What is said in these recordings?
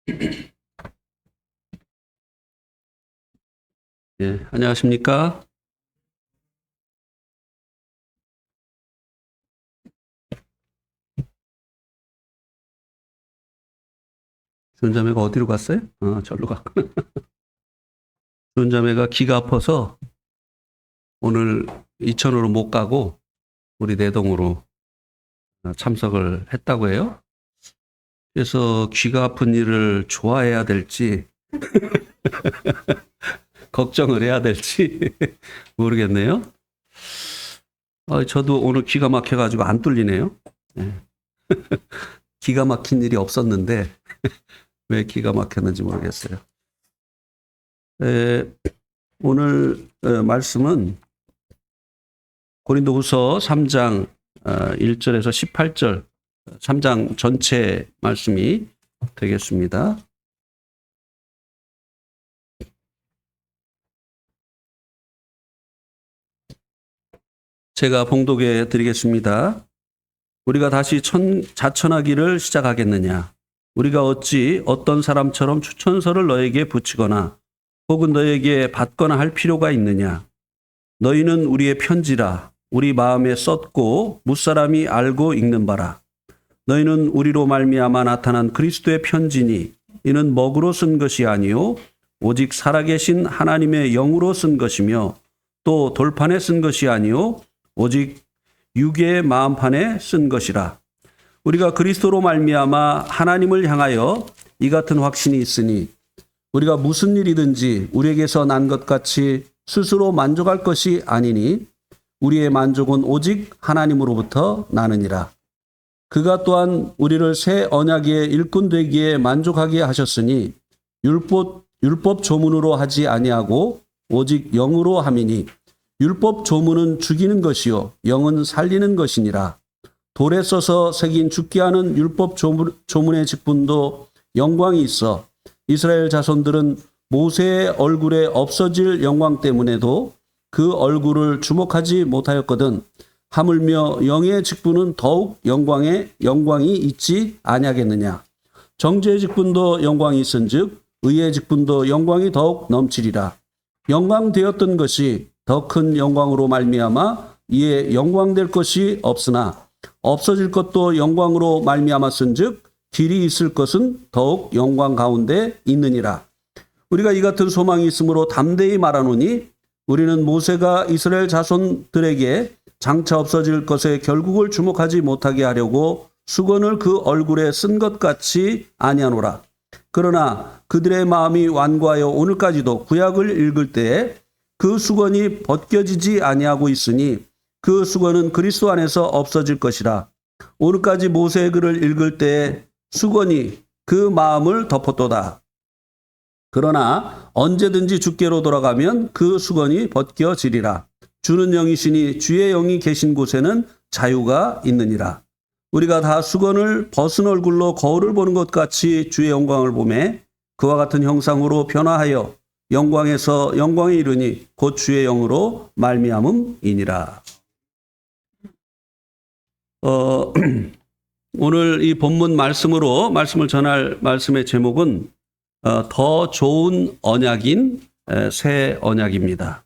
예, 안녕하십니까? 손자매가 어디로 갔어요? 절로 갔구나. 손자매가 귀가 아파서 오늘 이천으로 못 가고 우리 내동으로 참석을 했다고 해요. 그래서 귀가 아픈 일을 좋아해야 될지 걱정을 해야 될지 모르겠네요. 저도 오늘 귀가 막혀가지고 안 뚫리네요. 예. 기가 막힌 일이 없었는데 왜 기가 막혔는지 모르겠어요. 오늘 말씀은 고린도후서 3장 1절에서 18절 3장 전체 말씀이 되겠습니다. 제가 봉독해 드리겠습니다. 우리가 다시 자천하기를 시작하겠느냐? 우리가 어찌 어떤 사람처럼 추천서를 너에게 붙이거나 혹은 너에게 받거나 할 필요가 있느냐? 너희는 우리의 편지라 우리 마음에 썼고 무사람이 알고 읽는 바라. 너희는 우리로 말미암아 나타난 그리스도의 편지니 이는 먹으로 쓴 것이 아니요 오직 살아계신 하나님의 영으로 쓴 것이며 또 돌판에 쓴 것이 아니요 오직 육의 마음판에 쓴 것이라. 우리가 그리스도로 말미암아 하나님을 향하여 이 같은 확신이 있으니 우리가 무슨 일이든지 우리에게서 난 것 같이 스스로 만족할 것이 아니니 우리의 만족은 오직 하나님으로부터 나느니라. 그가 또한 우리를 새 언약의 일꾼 되기에 만족하게 하셨으니 율법 조문으로 하지 아니하고 오직 영으로 함이니 율법 조문은 죽이는 것이요 영은 살리는 것이니라. 돌에 써서 새긴 죽게 하는 율법 조문의 직분도 영광이 있어 이스라엘 자손들은 모세의 얼굴에 없어질 영광 때문에도 그 얼굴을 주목하지 못하였거든. 하물며 영의 직분은 더욱 영광이 있지 아니하겠느냐. 정죄의 직분도 영광이 있은즉 의의 직분도 영광이 더욱 넘치리라. 영광되었던 것이 더 큰 영광으로 말미암아 이에 영광될 것이 없으나 없어질 것도 영광으로 말미암았은즉 길이 있을 것은 더욱 영광 가운데 있느니라. 우리가 이 같은 소망이 있으므로 담대히 말하노니 우리는 모세가 이스라엘 자손들에게 장차 없어질 것에 결국을 주목하지 못하게 하려고 수건을 그 얼굴에 쓴 것 같이 아니하노라. 그러나 그들의 마음이 완고하여 오늘까지도 구약을 읽을 때에 그 수건이 벗겨지지 아니하고 있으니 그 수건은 그리스도 안에서 없어질 것이라. 오늘까지 모세의 글을 읽을 때에 수건이 그 마음을 덮었도다. 그러나 언제든지 주께로 돌아가면 그 수건이 벗겨지리라. 주는 영이시니 주의 영이 계신 곳에는 자유가 있느니라. 우리가 다 수건을 벗은 얼굴로 거울을 보는 것 같이 주의 영광을 보매 그와 같은 형상으로 변화하여 영광에서 영광에 이르니 곧 주의 영으로 말미암음이니라. 오늘 이 본문 말씀을 전할 말씀의 제목은 더 좋은 언약인 새 언약입니다.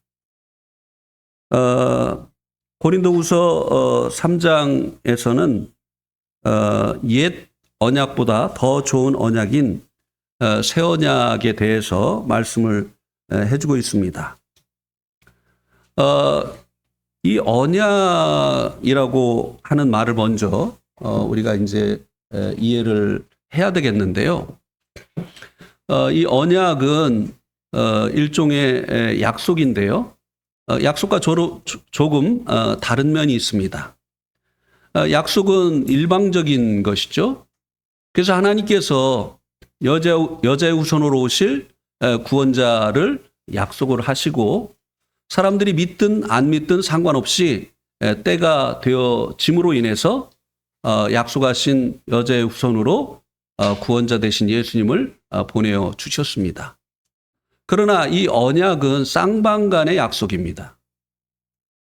고린도후서 3장에서는 옛 언약보다 더 좋은 언약인 새 언약에 대해서 말씀을 해주고 있습니다. 이 언약이라고 하는 말을 먼저 우리가 이제 이해를 해야 되겠는데요. 이 언약은 일종의 약속인데요. 약속과 조금 다른 면이 있습니다. 약속은 일방적인 것이죠. 그래서 하나님께서 여자의 후손으로 오실 구원자를 약속을 하시고 사람들이 믿든 안 믿든 상관없이 때가 되어짐으로 인해서 약속하신 여자의 후손으로 구원자 되신 예수님을 보내어 주셨습니다. 그러나 이 언약은 쌍방간의 약속입니다.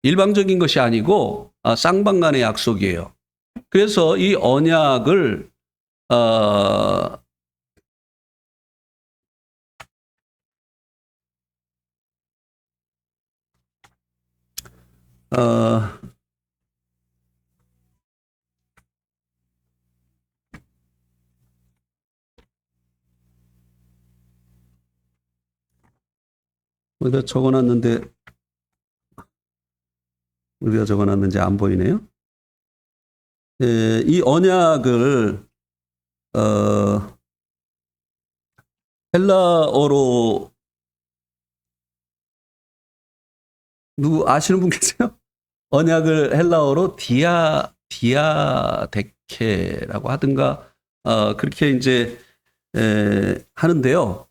일방적인 것이 아니고 쌍방간의 약속이에요. 그래서 이 언약을 어, 어디다 적어놨는데 어디가 적어놨는지 안 보이네요. 이 언약을 헬라어로 누구 아시는 분 계세요? 언약을 헬라어로 디아데케라고 하든가 그렇게 이제 하는데요.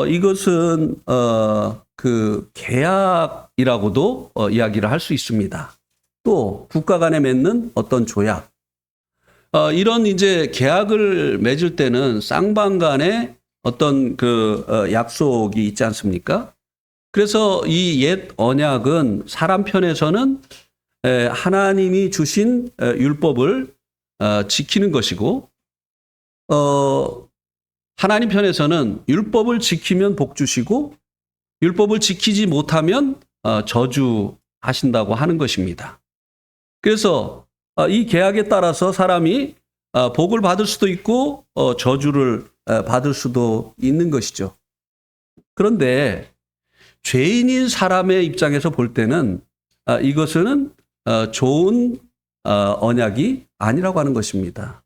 이것은 그 계약이라고도 이야기를 할 수 있습니다. 또 국가 간에 맺는 어떤 조약, 이런 이제 계약을 맺을 때는 쌍방 간에 어떤 그 약속이 있지 않습니까? 그래서 이 옛 언약은 사람 편에서는 하나님이 주신 율법을 지키는 것이고, 하나님 편에서는 율법을 지키면 복 주시고 율법을 지키지 못하면 저주하신다고 하는 것입니다. 그래서 이 계약에 따라서 사람이 복을 받을 수도 있고 저주를 받을 수도 있는 것이죠. 그런데 죄인인 사람의 입장에서 볼 때는 이것은 좋은 언약이 아니라고 하는 것입니다.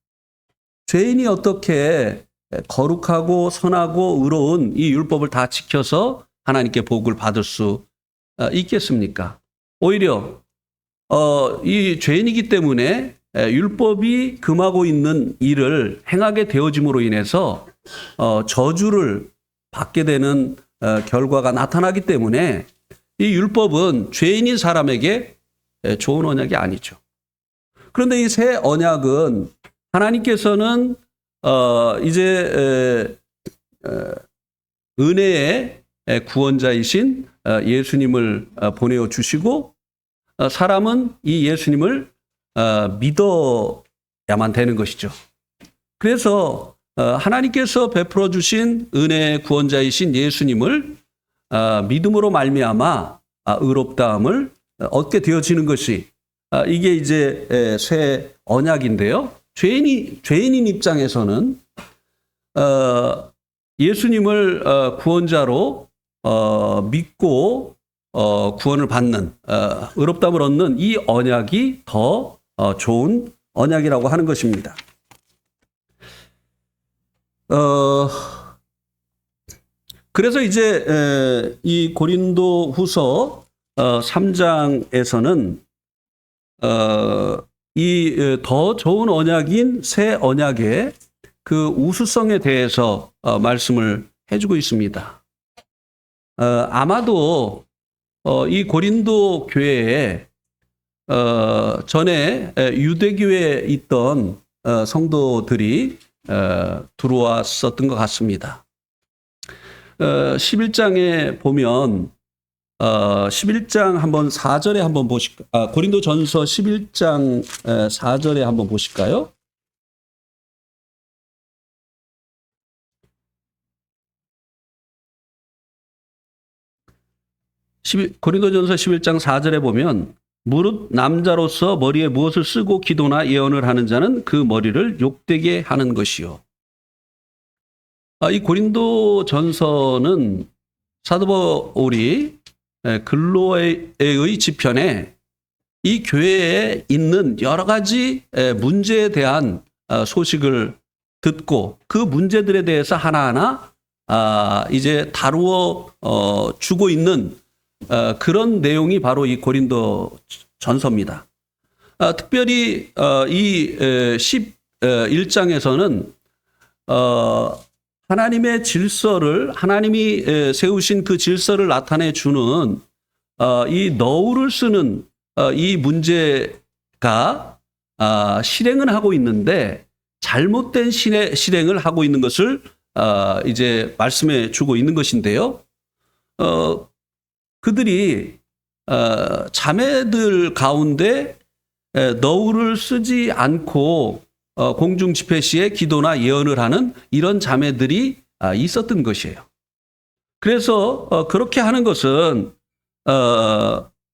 죄인이 어떻게 거룩하고 선하고 의로운 이 율법을 다 지켜서 하나님께 복을 받을 수 있겠습니까? 오히려 이 죄인이기 때문에 율법이 금하고 있는 일을 행하게 되어짐으로 인해서 저주를 받게 되는 결과가 나타나기 때문에 이 율법은 죄인인 사람에게 좋은 언약이 아니죠. 그런데 이 새 언약은 하나님께서는 이제 은혜의 구원자이신 예수님을 보내어 주시고 사람은 이 예수님을 믿어야만 되는 것이죠. 그래서 하나님께서 베풀어 주신 은혜의 구원자이신 예수님을 믿음으로 말미암아 의롭다함을 얻게 되어지는 것이 이게 이제 새 언약인데요. 죄인인 입장에서는 예수님을 구원자로 믿고 구원을 받는 의롭다함을 얻는 이 언약이 더 좋은 언약이라고 하는 것입니다. 그래서 이제 이 고린도후서 3장에서는 이 더 좋은 언약인 새 언약의 그 우수성에 대해서 말씀을 해주고 있습니다. 아마도 이 고린도 교회에 전에 유대교회에 있던 성도들이 들어왔었던 것 같습니다. 11장에 보면 11장 한번 4절에 한번 보실까요? 고린도전서 11장 4절에 한번 보실까요? 고린도전서 11장 4절에 보면 무릇 남자로서 머리에 무엇을 쓰고 기도나 예언을 하는 자는 그 머리를 욕되게 하는 것이요. 이 고린도전서는 사도 바울이 글로에의 지편에 이 교회에 있는 여러 가지 문제에 대한 소식을 듣고 그 문제들에 대해서 하나하나 이제 다루어 주고 있는 그런 내용이 바로 이 고린도 전서입니다. 특별히 이 11장에서는 하나님의 질서를 하나님이 세우신 그 질서를 나타내 주는 이 너울을 쓰는 이 문제가 실행은 하고 있는데 잘못된 실행을 하고 있는 것을 이제 말씀해 주고 있는 것인데요. 그들이 자매들 가운데 너울을 쓰지 않고 공중 집회 시에 기도나 예언을 하는 이런 자매들이 있었던 것이에요. 그래서 그렇게 하는 것은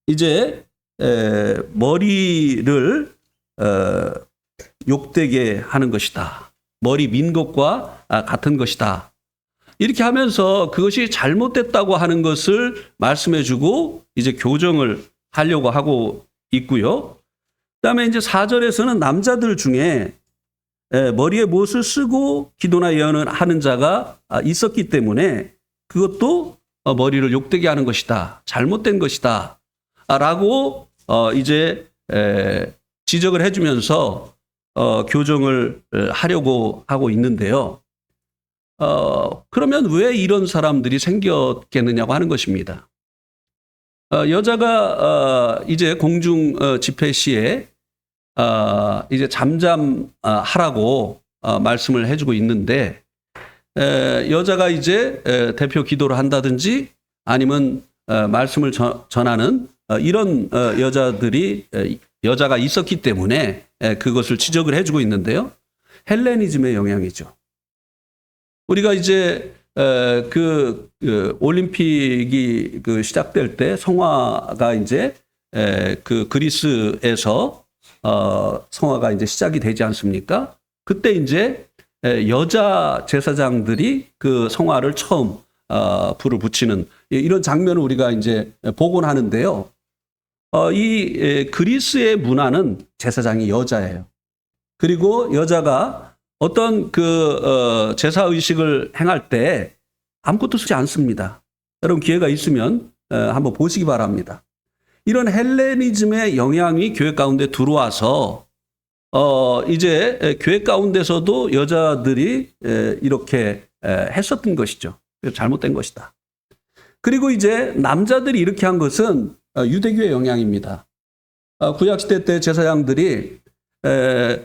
이제 머리를 욕되게 하는 것이다. 머리 민 것과 같은 것이다. 이렇게 하면서 그것이 잘못됐다고 하는 것을 말씀해주고 이제 교정을 하려고 하고 있고요. 그다음에 이제 4절에서는 남자들 중에 머리에 못을 쓰고 기도나 예언을 하는 자가 있었기 때문에 그것도 머리를 욕되게 하는 것이다. 잘못된 것이다. 라고 이제 지적을 해주면서 교정을 하려고 하고 있는데요. 그러면 왜 이런 사람들이 생겼겠느냐고 하는 것입니다. 여자가 이제 공중 집회 시에 이제 잠잠하라고 말씀을 해주고 있는데 여자가 이제 대표 기도를 한다든지 아니면 말씀을 전하는 이런 여자가 있었기 때문에 그것을 지적을 해주고 있는데요. 헬레니즘의 영향이죠. 우리가 이제 올림픽이 시작될 때 성화가 이제 그 그리스에서 성화가 이제 시작이 되지 않습니까? 그때 이제 여자 제사장들이 그 성화를 처음 불을 붙이는 이런 장면을 우리가 이제 보곤 하는데요. 이 그리스의 문화는 제사장이 여자예요. 그리고 여자가 어떤 제사 의식을 행할 때 아무것도 쓰지 않습니다. 여러분 기회가 있으면 한번 보시기 바랍니다. 이런 헬레니즘의 영향이 교회 가운데 들어와서 이제 교회 가운데서도 여자들이 이렇게 했었던 것이죠. 잘못된 것이다. 그리고 이제 남자들이 이렇게 한 것은 유대교의 영향입니다. 구약시대 때 제사장들이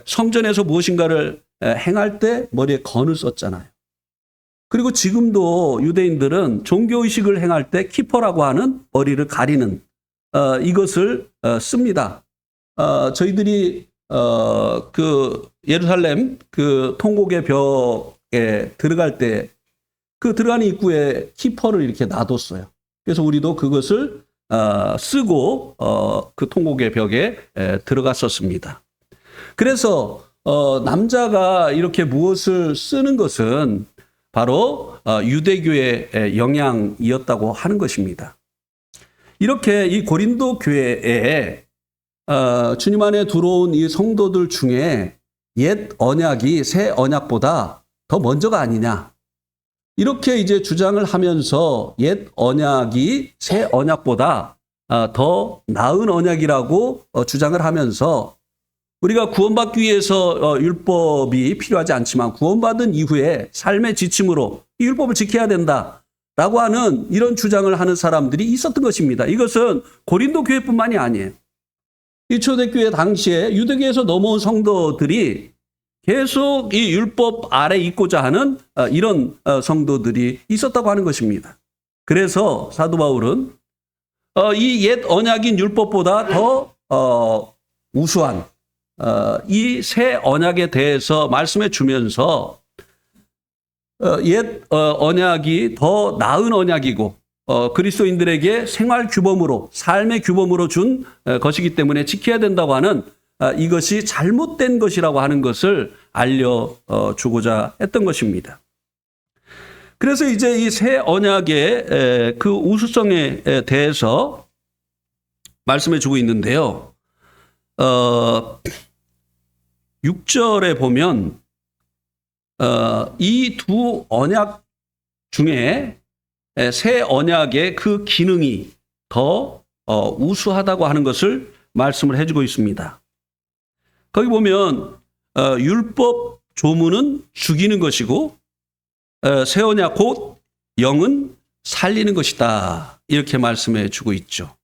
성전에서 무엇인가를 행할 때 머리에 건을 썼잖아요. 그리고 지금도 유대인들은 종교의식을 행할 때 키퍼라고 하는 머리를 가리는 이것을 씁니다. 저희들이 그 예루살렘 그 통곡의 벽에 들어갈 때 그 들어가는 입구에 키퍼를 이렇게 놔뒀어요. 그래서 우리도 그것을 쓰고 그 통곡의 벽에 들어갔었습니다. 그래서 남자가 이렇게 무엇을 쓰는 것은 바로 유대교의 영향이었다고 하는 것입니다. 이렇게 이 고린도 교회에 주님 안에 들어온 이 성도들 중에 옛 언약이 새 언약보다 더 먼저가 아니냐. 이렇게 이제 주장을 하면서 옛 언약이 새 언약보다 더 나은 언약이라고 주장을 하면서 우리가 구원받기 위해서 율법이 필요하지 않지만 구원받은 이후에 삶의 지침으로 이 율법을 지켜야 된다라고 하는 이런 주장을 하는 사람들이 있었던 것입니다. 이것은 고린도 교회뿐만이 아니에요. 이 초대교회 당시에 유대교에서 넘어온 성도들이 계속 이 율법 아래 있고자 하는 이런 성도들이 있었다고 하는 것입니다. 그래서 사도 바울은 이 옛 언약인 율법보다 더 우수한 이 새 언약에 대해서 말씀해 주면서 옛 언약이 더 나은 언약이고 그리스도인들에게 생활 규범으로 삶의 규범으로 준 것이기 때문에 지켜야 된다고 하는 이것이 잘못된 것이라고 하는 것을 알려주고자 했던 것입니다. 그래서 이제 이 새 언약의 그 우수성에 대해서 말씀해 주고 있는데요. 6절에 보면 이 두 언약 중에 새 언약의 그 기능이 더 우수하다고 하는 것을 말씀을 해주고 있습니다. 거기 보면 율법 조문은 죽이는 것이고 새 언약 곧 영은 살리는 것이다. 이렇게 말씀해 주고 있죠.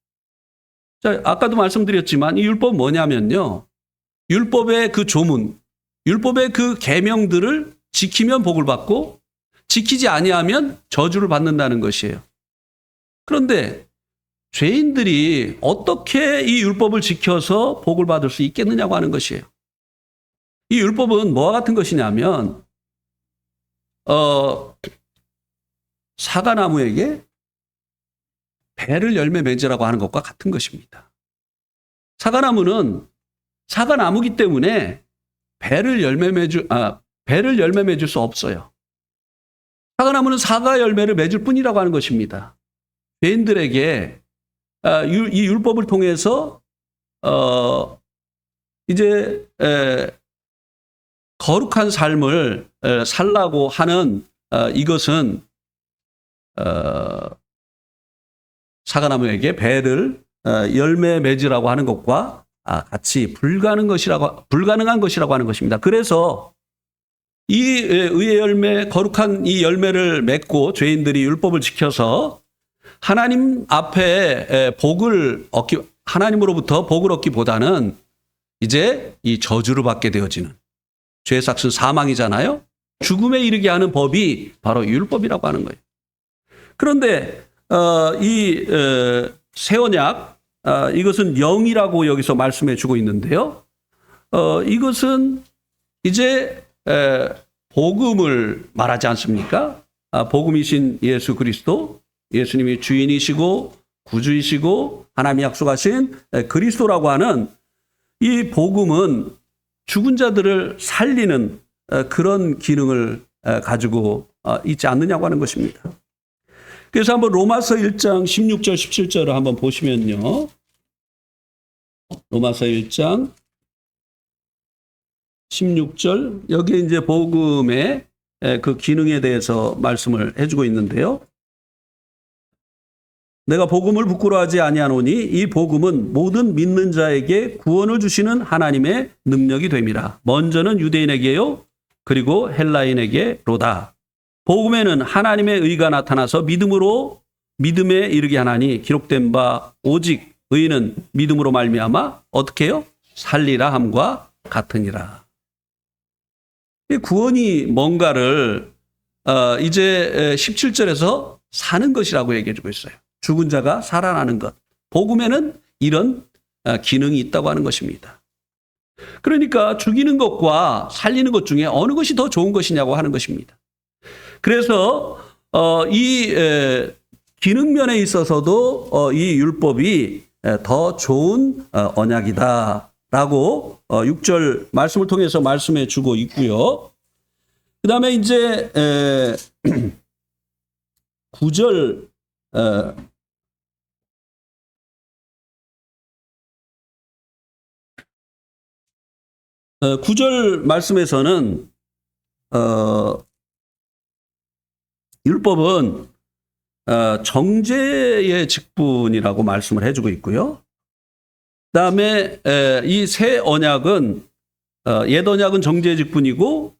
자, 아까도 말씀드렸지만 이 율법 뭐냐면요. 율법의 그 조문, 율법의 그 계명들을 지키면 복을 받고 지키지 아니하면 저주를 받는다는 것이에요. 그런데 죄인들이 어떻게 이 율법을 지켜서 복을 받을 수 있겠느냐고 하는 것이에요. 이 율법은 뭐와 같은 것이냐면 사과나무에게 배를 열매 맺으라고 하는 것과 같은 것입니다. 사과나무기 때문에 배를 열매 맺을 수 없어요. 사과나무는 사과 열매를 맺을 뿐이라고 하는 것입니다. 죄인들에게 이 율법을 통해서 이제 거룩한 삶을 살라고 하는 이것은 사과나무에게 배를 열매 맺으라고 하는 것과 같이 불가능한 것이라고 하는 것입니다. 그래서 이 의의 열매, 거룩한 이 열매를 맺고 죄인들이 율법을 지켜서 하나님 앞에 하나님으로부터 복을 얻기보다는 이제 이 저주를 받게 되어지는, 죄의 삭은 사망이잖아요. 죽음에 이르게 하는 법이 바로 율법이라고 하는 거예요. 그런데 이 새 언약, 이것은 영이라고 여기서 말씀해 주고 있는데요. 이것은 이제 복음을 말하지 않습니까? 복음이신 예수 그리스도, 예수님이 주인이시고 구주이시고 하나님이 약속하신 그리스도라고 하는 이 복음은 죽은 자들을 살리는 그런 기능을 가지고 있지 않느냐고 하는 것입니다. 그래서 한번 로마서 1장 16절 17절을 한번 보시면요. 로마서 1장 16절, 여기에 이제 복음의 그 기능에 대해서 말씀을 해주고 있는데요. 내가 복음을 부끄러워하지 아니하노니 이 복음은 모든 믿는 자에게 구원을 주시는 하나님의 능력이 됨이라. 먼저는 유대인에게요, 그리고 헬라인에게로다. 복음에는 하나님의 의가 나타나서 믿음에 이르게 하나니 기록된 바 오직 의는 믿음으로 말미암아 어떻게 해요? 살리라 함과 같으니라. 구원이 뭔가를 이제 17절에서 사는 것이라고 얘기해 주고 있어요. 죽은 자가 살아나는 것. 복음에는 이런 기능이 있다고 하는 것입니다. 그러니까 죽이는 것과 살리는 것 중에 어느 것이 더 좋은 것이냐고 하는 것입니다. 그래서 이 기능면에 있어서도 이 율법이 더 좋은 언약이다라고 6절 말씀을 통해서 말씀해 주고 있고요. 그 다음에 이제 9절 9절 말씀에서는 율법은 정죄의 직분이라고 말씀을 해주고 있고요. 그 다음에 이 새 언약은 옛 언약은 정죄의 직분이고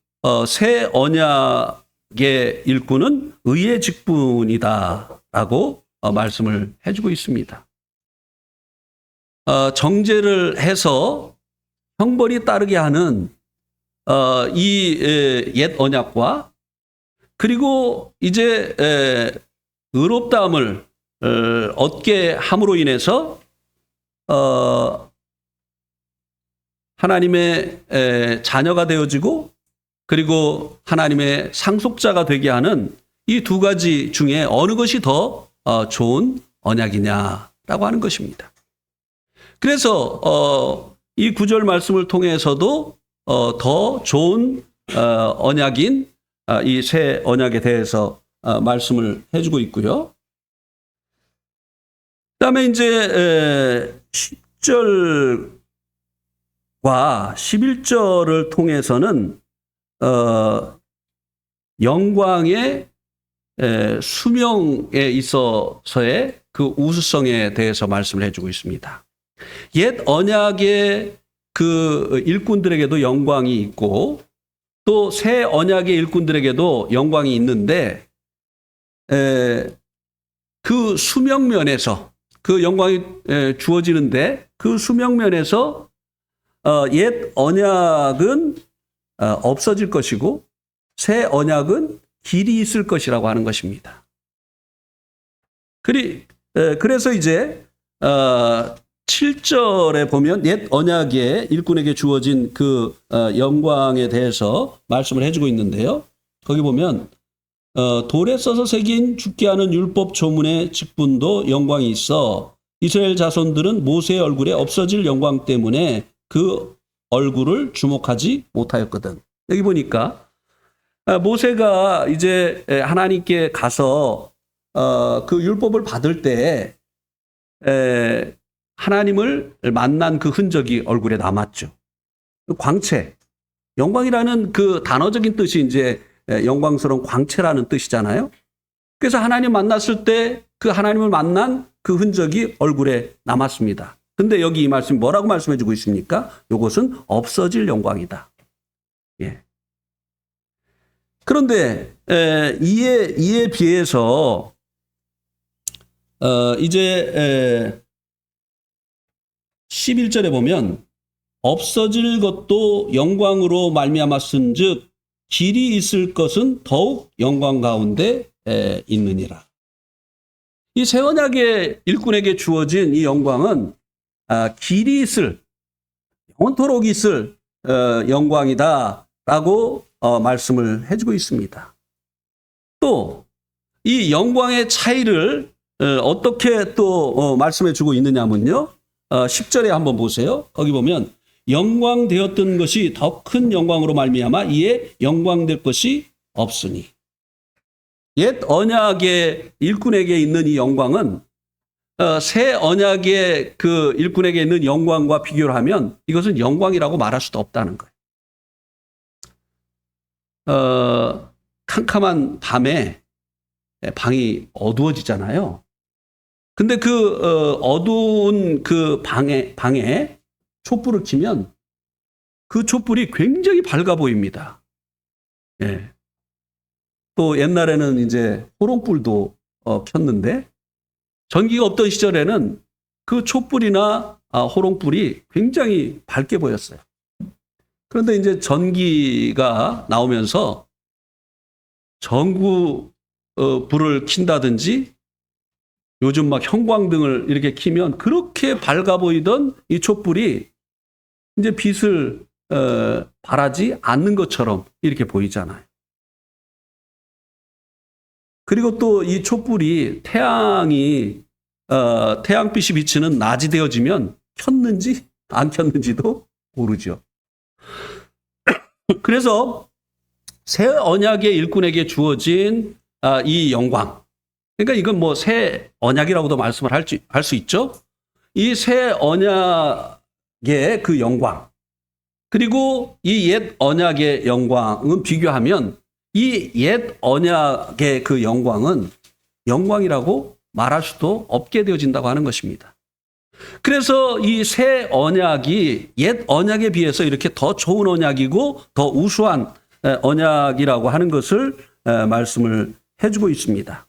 새 언약의 일꾼은 의의 직분이다라고 말씀을 해주고 있습니다. 정죄를 해서 형벌이 따르게 하는 이 옛 언약과 그리고 이제 의롭다함을 얻게 함으로 인해서 하나님의 자녀가 되어지고 그리고 하나님의 상속자가 되게 하는 이 두 가지 중에 어느 것이 더 좋은 언약이냐라고 하는 것입니다. 그래서 이 9절 말씀을 통해서도 더 좋은 언약인 이 새 언약에 대해서 말씀을 해주고 있고요. 그다음에 이제 10절과 11절을 통해서는 영광의 수명에 있어서의 그 우수성에 대해서 말씀을 해주고 있습니다. 옛 언약의 그 일꾼들에게도 영광이 있고 또 새 언약의 일꾼들에게도 영광이 있는데 그 수명면에서 그 영광이 주어지는데 그 수명면에서 옛 언약은 없어질 것이고 새 언약은 길이 있을 것이라고 하는 것입니다. 그래서 이제 7절에 보면 옛 언약의 일꾼에게 주어진 그 영광에 대해서 말씀을 해주고 있는데요. 거기 보면 돌에 써서 새긴 죽게 하는 율법 조문의 직분도 영광이 있어 이스라엘 자손들은 모세의 얼굴에 없어질 영광 때문에 그 얼굴을 주목하지 못하였거든. 여기 보니까 모세가 이제 하나님께 가서 그 율법을 받을 때 하나님을 만난 그 흔적이 얼굴에 남았죠. 광채, 영광이라는 그 단어적인 뜻이 이제 영광스러운 광채라는 뜻이잖아요. 그래서 하나님 만났을 때 그 하나님을 만난 그 흔적이 얼굴에 남았습니다. 근데 여기 이 말씀이 뭐라고 말씀해 주고 있습니까? 이것은 없어질 영광이다. 예. 그런데 이에 비해서 이제 11절에 보면 없어질 것도 영광으로 말미암았은즉 길이 있을 것은 더욱 영광 가운데 있느니라. 이 새 언약의 일꾼에게 주어진 이 영광은 길이 있을, 영원토록 있을 영광이다라고 말씀을 해주고 있습니다. 또 이 영광의 차이를 어떻게 또 말씀해주고 있느냐면요. 10절에 한번 보세요. 거기 보면 영광되었던 것이 더 큰 영광으로 말미암아 이에 영광될 것이 없으니. 옛 언약의 일꾼에게 있는 이 영광은 새 언약의 그 일꾼에게 있는 영광과 비교를 하면 이것은 영광이라고 말할 수도 없다는 거예요. 캄캄한 밤에 방이 어두워지잖아요. 근데 그 어두운 그 방에 촛불을 켜면 그 촛불이 굉장히 밝아 보입니다. 예. 또 옛날에는 이제 호롱불도 켰는데 전기가 없던 시절에는 그 촛불이나 호롱불이 굉장히 밝게 보였어요. 그런데 이제 전기가 나오면서 전구 불을 킨다든지 요즘 막 형광등을 이렇게 켜면 그렇게 밝아 보이던 이 촛불이 이제 빛을 발하지 않는 것처럼 이렇게 보이잖아요. 그리고 또 이 촛불이 태양빛이 비치는 낮이 되어지면 켰는지 안 켰는지도 모르죠. 그래서 새 언약의 일꾼에게 주어진 이 영광, 그러니까 이건 뭐 새 언약이라고도 말씀을 할 수 있죠. 이 새 언약의 그 영광, 그리고 이 옛 언약의 영광은 비교하면 이 옛 언약의 그 영광은 영광이라고 말할 수도 없게 되어진다고 하는 것입니다. 그래서 이 새 언약이 옛 언약에 비해서 이렇게 더 좋은 언약이고 더 우수한 언약이라고 하는 것을 말씀을 해주고 있습니다.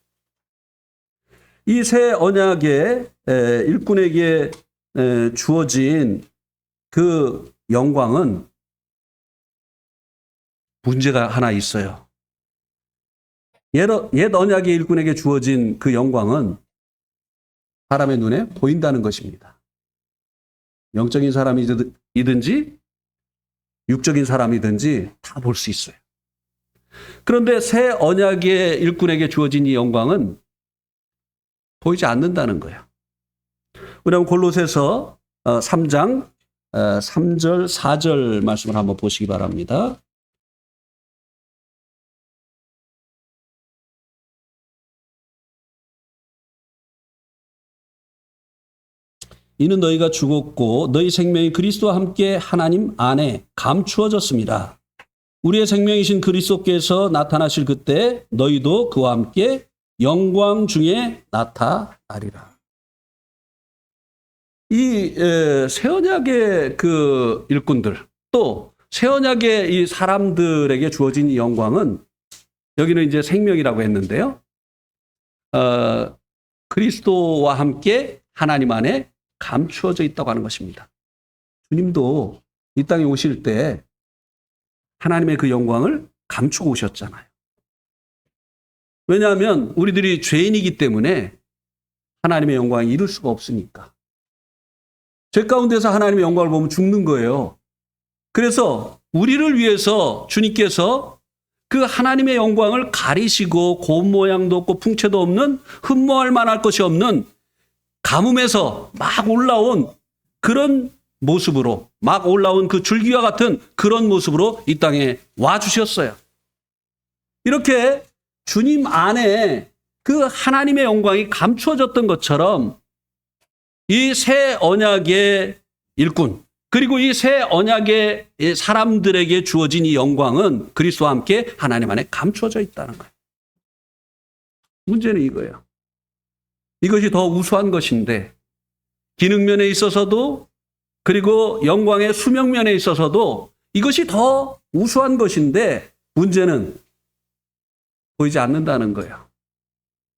이 새 언약의 일꾼에게 주어진 그 영광은 문제가 하나 있어요. 옛 언약의 일꾼에게 주어진 그 영광은 사람의 눈에 보인다는 것입니다. 영적인 사람이든지 육적인 사람이든지 다 볼 수 있어요. 그런데 새 언약의 일꾼에게 주어진 이 영광은 보이지 않는다는 거예요. 우리 한번 골로새서 3장 3절 4절 말씀을 한번 보시기 바랍니다. 이는 너희가 죽었고 너희 생명이 그리스도와 함께 하나님 안에 감추어졌습니다. 우리의 생명이신 그리스도께서 나타나실 그때 너희도 그와 함께 영광 중에 나타나리라. 이 새 언약의 그 일꾼들, 또 새 언약의 이 사람들에게 주어진 이 영광은 여기는 이제 생명이라고 했는데요. 그리스도와 함께 하나님 안에 감추어져 있다고 하는 것입니다. 주님도 이 땅에 오실 때 하나님의 그 영광을 감추고 오셨잖아요. 왜냐하면 우리들이 죄인이기 때문에 하나님의 영광을 이룰 수가 없으니까. 죄 가운데서 하나님의 영광을 보면 죽는 거예요. 그래서 우리를 위해서 주님께서 그 하나님의 영광을 가리시고 고운 모양도 없고 풍채도 없는 흠모할 만할 것이 없는 가뭄에서 막 올라온 그런 모습으로, 막 올라온 그 줄기와 같은 그런 모습으로 이 땅에 와 주셨어요. 이렇게 주님 안에 그 하나님의 영광이 감추어졌던 것처럼 이 새 언약의 일꾼, 그리고 이 새 언약의 사람들에게 주어진 이 영광은 그리스도와 함께 하나님 안에 감추어져 있다는 거예요. 문제는 이거예요. 이것이 더 우수한 것인데, 기능면에 있어서도, 그리고 영광의 수명면에 있어서도 이것이 더 우수한 것인데, 문제는 보이지 않는다는 거예요.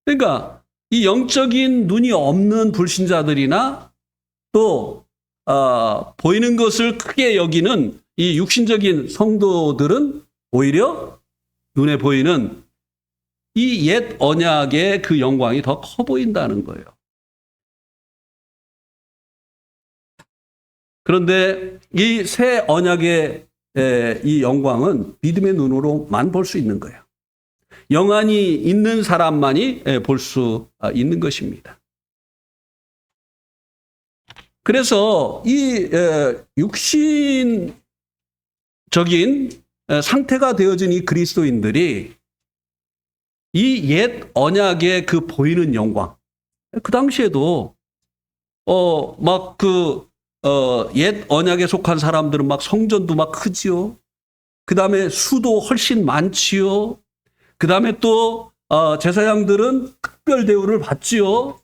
그러니까 이 영적인 눈이 없는 불신자들이나 또 보이는 것을 크게 여기는 이 육신적인 성도들은 오히려 눈에 보이는 이 옛 언약의 그 영광이 더 커 보인다는 거예요. 그런데 이 새 언약의 이 영광은 믿음의 눈으로만 볼 수 있는 거예요. 영안이 있는 사람만이 볼 수 있는 것입니다. 그래서 이 육신적인 상태가 되어진 이 그리스도인들이 이 옛 언약의 그 보이는 영광, 그 당시에도 막 그 옛 언약에 속한 사람들은 막 성전도 막 크지요. 그 다음에 수도 훨씬 많지요. 그 다음에 또 제사장들은 특별 대우를 받지요.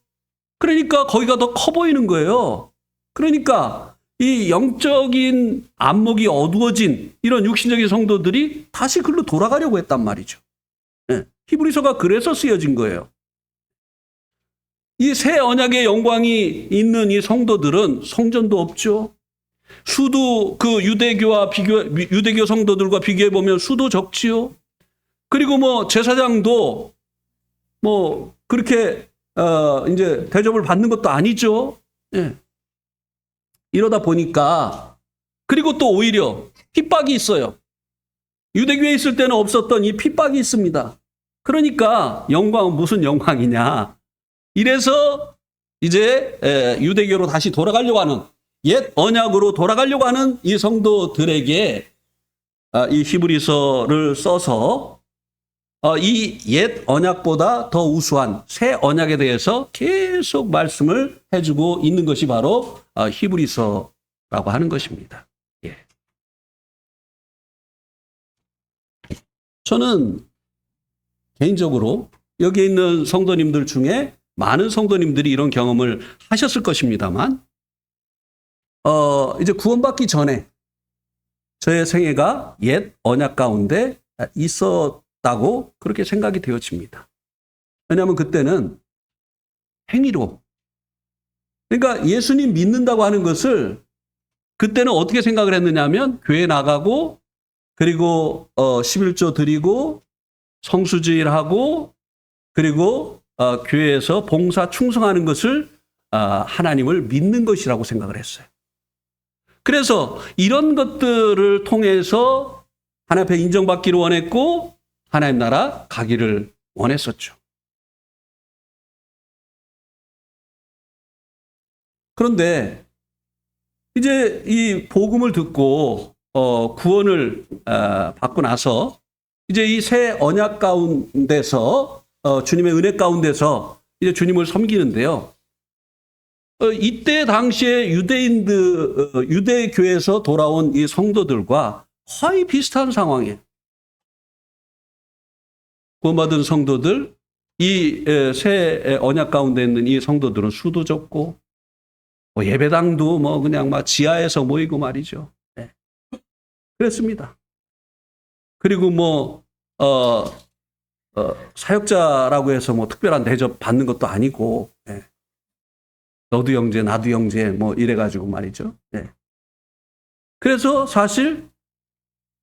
그러니까 거기가 더 커 보이는 거예요. 그러니까 이 영적인 안목이 어두워진 이런 육신적인 성도들이 다시 글로 돌아가려고 했단 말이죠. 네. 히브리서가 그래서 쓰여진 거예요. 이 새 언약의 영광이 있는 이 성도들은 성전도 없죠. 수도 그 유대교 성도들과 비교해 보면 수도 적지요. 그리고 뭐 제사장도 뭐 그렇게 이제 대접을 받는 것도 아니죠. 예. 이러다 보니까, 그리고 또 오히려 핍박이 있어요. 유대교에 있을 때는 없었던 이 핍박이 있습니다. 그러니까 영광은 무슨 영광이냐. 이래서 이제 유대교로 다시 돌아가려고 하는, 옛 언약으로 돌아가려고 하는 이 성도들에게 이 히브리서를 써서 이 옛 언약보다 더 우수한 새 언약에 대해서 계속 말씀을 해주고 있는 것이 바로 히브리서라고 하는 것입니다. 예. 저는 개인적으로 여기 있는 성도님들 중에 많은 성도님들이 이런 경험을 하셨을 것입니다만, 이제 구원받기 전에 저의 생애가 옛 언약 가운데 있었다고 그렇게 생각이 되어집니다. 왜냐하면 그때는 행위로, 그러니까 예수님 믿는다고 하는 것을 그때는 어떻게 생각을 했느냐 하면, 교회 나가고, 그리고 11조 드리고, 성수주일하고, 그리고 교회에서 봉사 충성하는 것을 하나님을 믿는 것이라고 생각을 했어요. 그래서 이런 것들을 통해서 하나님 앞에 인정받기를 원했고, 하나님 나라 가기를 원했었죠. 그런데 이제 이 복음을 듣고 구원을 받고 나서 이제 이 새 언약 가운데서 주님의 은혜 가운데서 이제 주님을 섬기는데요. 이때 당시에 유대교에서 돌아온 이 성도들과 거의 비슷한 상황이에요. 구원받은 성도들, 이 새 언약 가운데 있는 이 성도들은 수도 적고, 예배당도 뭐 그냥 막 지하에서 모이고 말이죠. 네. 그랬습니다. 그리고 뭐 사역자라고 해서 뭐 특별한 대접 받는 것도 아니고, 네. 너도 형제 나도 형제 뭐 이래가지고 말이죠. 네. 그래서 사실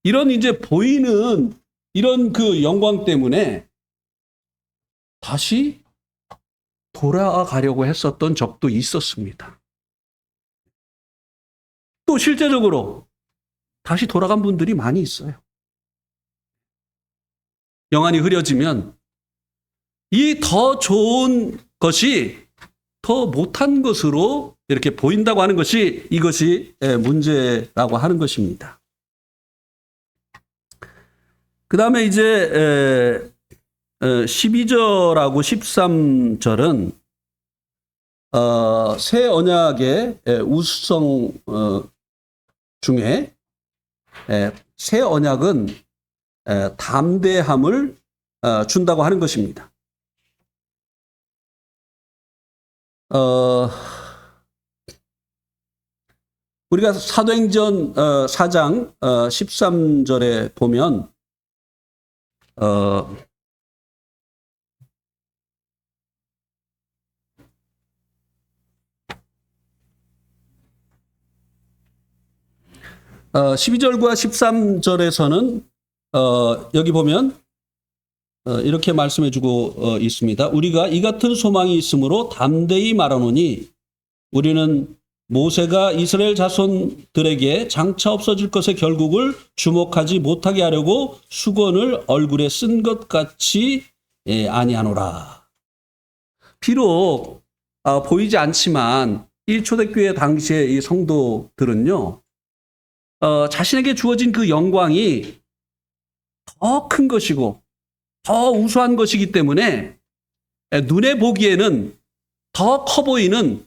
이런 이제 보이는 이런 그 영광 때문에 다시 돌아가려고 했었던 적도 있었습니다. 또 실제적으로 다시 돌아간 분들이 많이 있어요. 영안이 흐려지면 이 더 좋은 것이 더 못한 것으로 이렇게 보인다고 하는 것이 이것이 문제라고 하는 것입니다. 그 다음에 이제 12절하고 13절은 새 언약의 우수성 중에 새 언약은 담대함을 준다고 하는 것입니다. 우리가 사도행전 4장 13절에 보면 어, 12절과 13절에서는 여기 보면 이렇게 말씀해 주고 있습니다. 우리가 이 같은 소망이 있으므로 담대히 말하노니 우리는 모세가 이스라엘 자손들에게 장차 없어질 것의 결국을 주목하지 못하게 하려고 수건을 얼굴에 쓴 것 같이 아니하노라. 비록 보이지 않지만 이 초대교회 당시의 이 성도들은요, 자신에게 주어진 그 영광이 더 큰 것이고 더 우수한 것이기 때문에 눈에 보기에는 더 커 보이는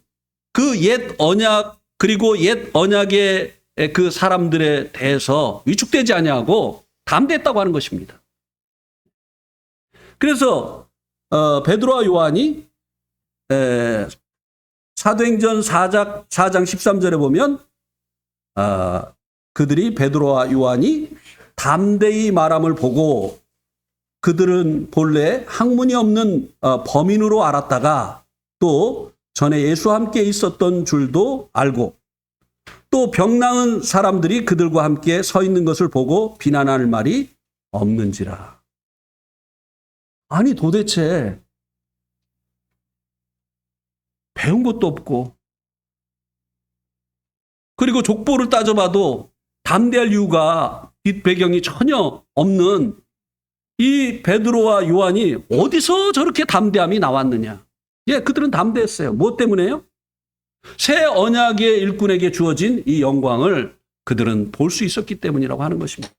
그 옛 언약 그리고 옛 언약의 그 사람들에 대해서 위축되지 아니하고 담대했다고 하는 것입니다. 그래서 베드로와 요한이 사도행전 4장 13절에 보면 그들이 베드로와 요한이 담대히 말함을 보고 그들은 본래 학문이 없는 범인으로 알았다가 또 전에 예수와 함께 있었던 줄도 알고 또 병 나은 사람들이 그들과 함께 서 있는 것을 보고 비난할 말이 없는지라. 아니 도대체 배운 것도 없고 그리고 족보를 따져봐도 담대할 이유가 뒷배경이 전혀 없는 이 베드로와 요한이 어디서 저렇게 담대함이 나왔느냐. 그들은 담대했어요. 무엇 때문에요? 새 언약의 일꾼에게 주어진 이 영광을 그들은 볼 수 있었기 때문이라고 하는 것입니다.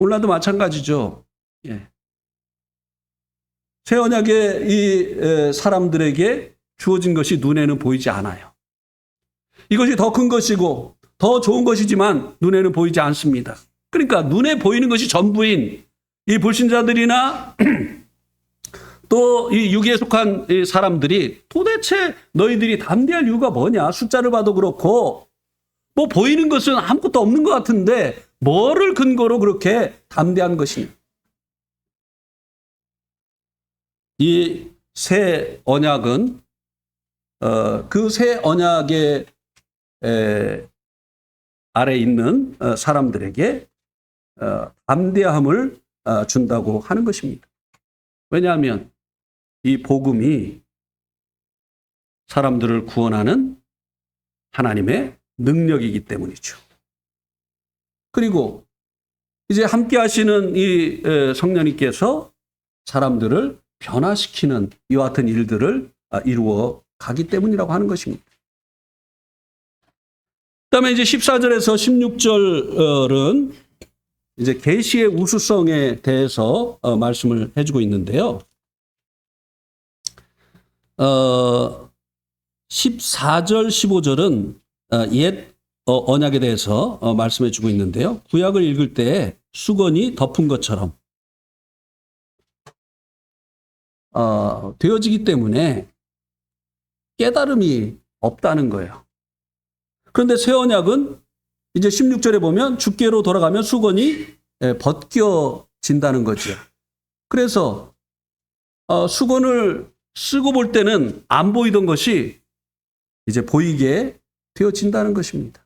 오늘날도 마찬가지죠. 새 언약의 이 사람들에게 주어진 것이 눈에는 보이지 않아요. 이것이 더 큰 것이고 더 좋은 것이지만 눈에는 보이지 않습니다. 그러니까 눈에 보이는 것이 전부인 이 불신자들이나 또 이 육에 속한 이 사람들이 도대체 너희들이 담대할 이유가 뭐냐? 숫자를 봐도 그렇고 뭐 보이는 것은 아무것도 없는 것 같은데 뭐를 근거로 그렇게 담대한 것이냐? 이 새 언약은 그 새 언약의 아래 있는 사람들에게 담대함을 준다고 하는 것입니다. 왜냐하면 이 복음이 사람들을 구원하는 하나님의 능력이기 때문이죠. 그리고 이제 함께 하시는 이 성령님께서 사람들을 변화시키는 이와 같은 일들을 이루어 가기 때문이라고 하는 것입니다. 그다음에 이제 14절에서 16절은 이제 계시의 우수성에 대해서 말씀을 해주고 있는데요. 14절, 15절은 옛 언약에 대해서 말씀해주고 있는데요. 구약을 읽을 때 수건이 덮은 것처럼 되어지기 때문에 깨달음이 없다는 거예요. 그런데 새 언약은 이제 16절에 보면 주께로 돌아가면 수건이 벗겨진다는 거죠. 그래서 수건을 쓰고 볼 때는 안 보이던 것이 이제 보이게 되어진다는 것입니다.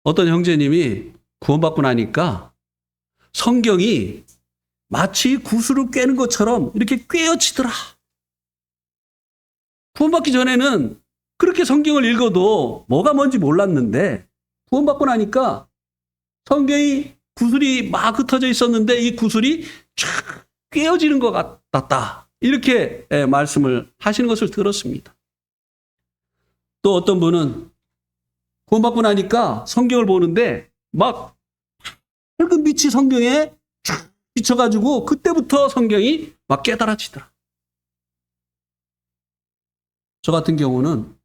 어떤 형제님이 구원받고 나니까 성경이 마치 구슬을 꿰는 것처럼 이렇게 꿰어지더라. 구원받기 전에는 그렇게 성경을 읽어도 뭐가 뭔지 몰랐는데 구원받고 나니까 성경이 구슬이 막 흩어져 있었는데 이 구슬이 쫙 꿰어지는 것 같았다. 이렇게 말씀을 하시는 것을 들었습니다. 또 어떤 분은 구원받고 나니까 성경을 보는데 막 밝은 빛이 성경에 쫙 비쳐가지고 그때부터 성경이 막 깨달아지더라. 저 같은 경우는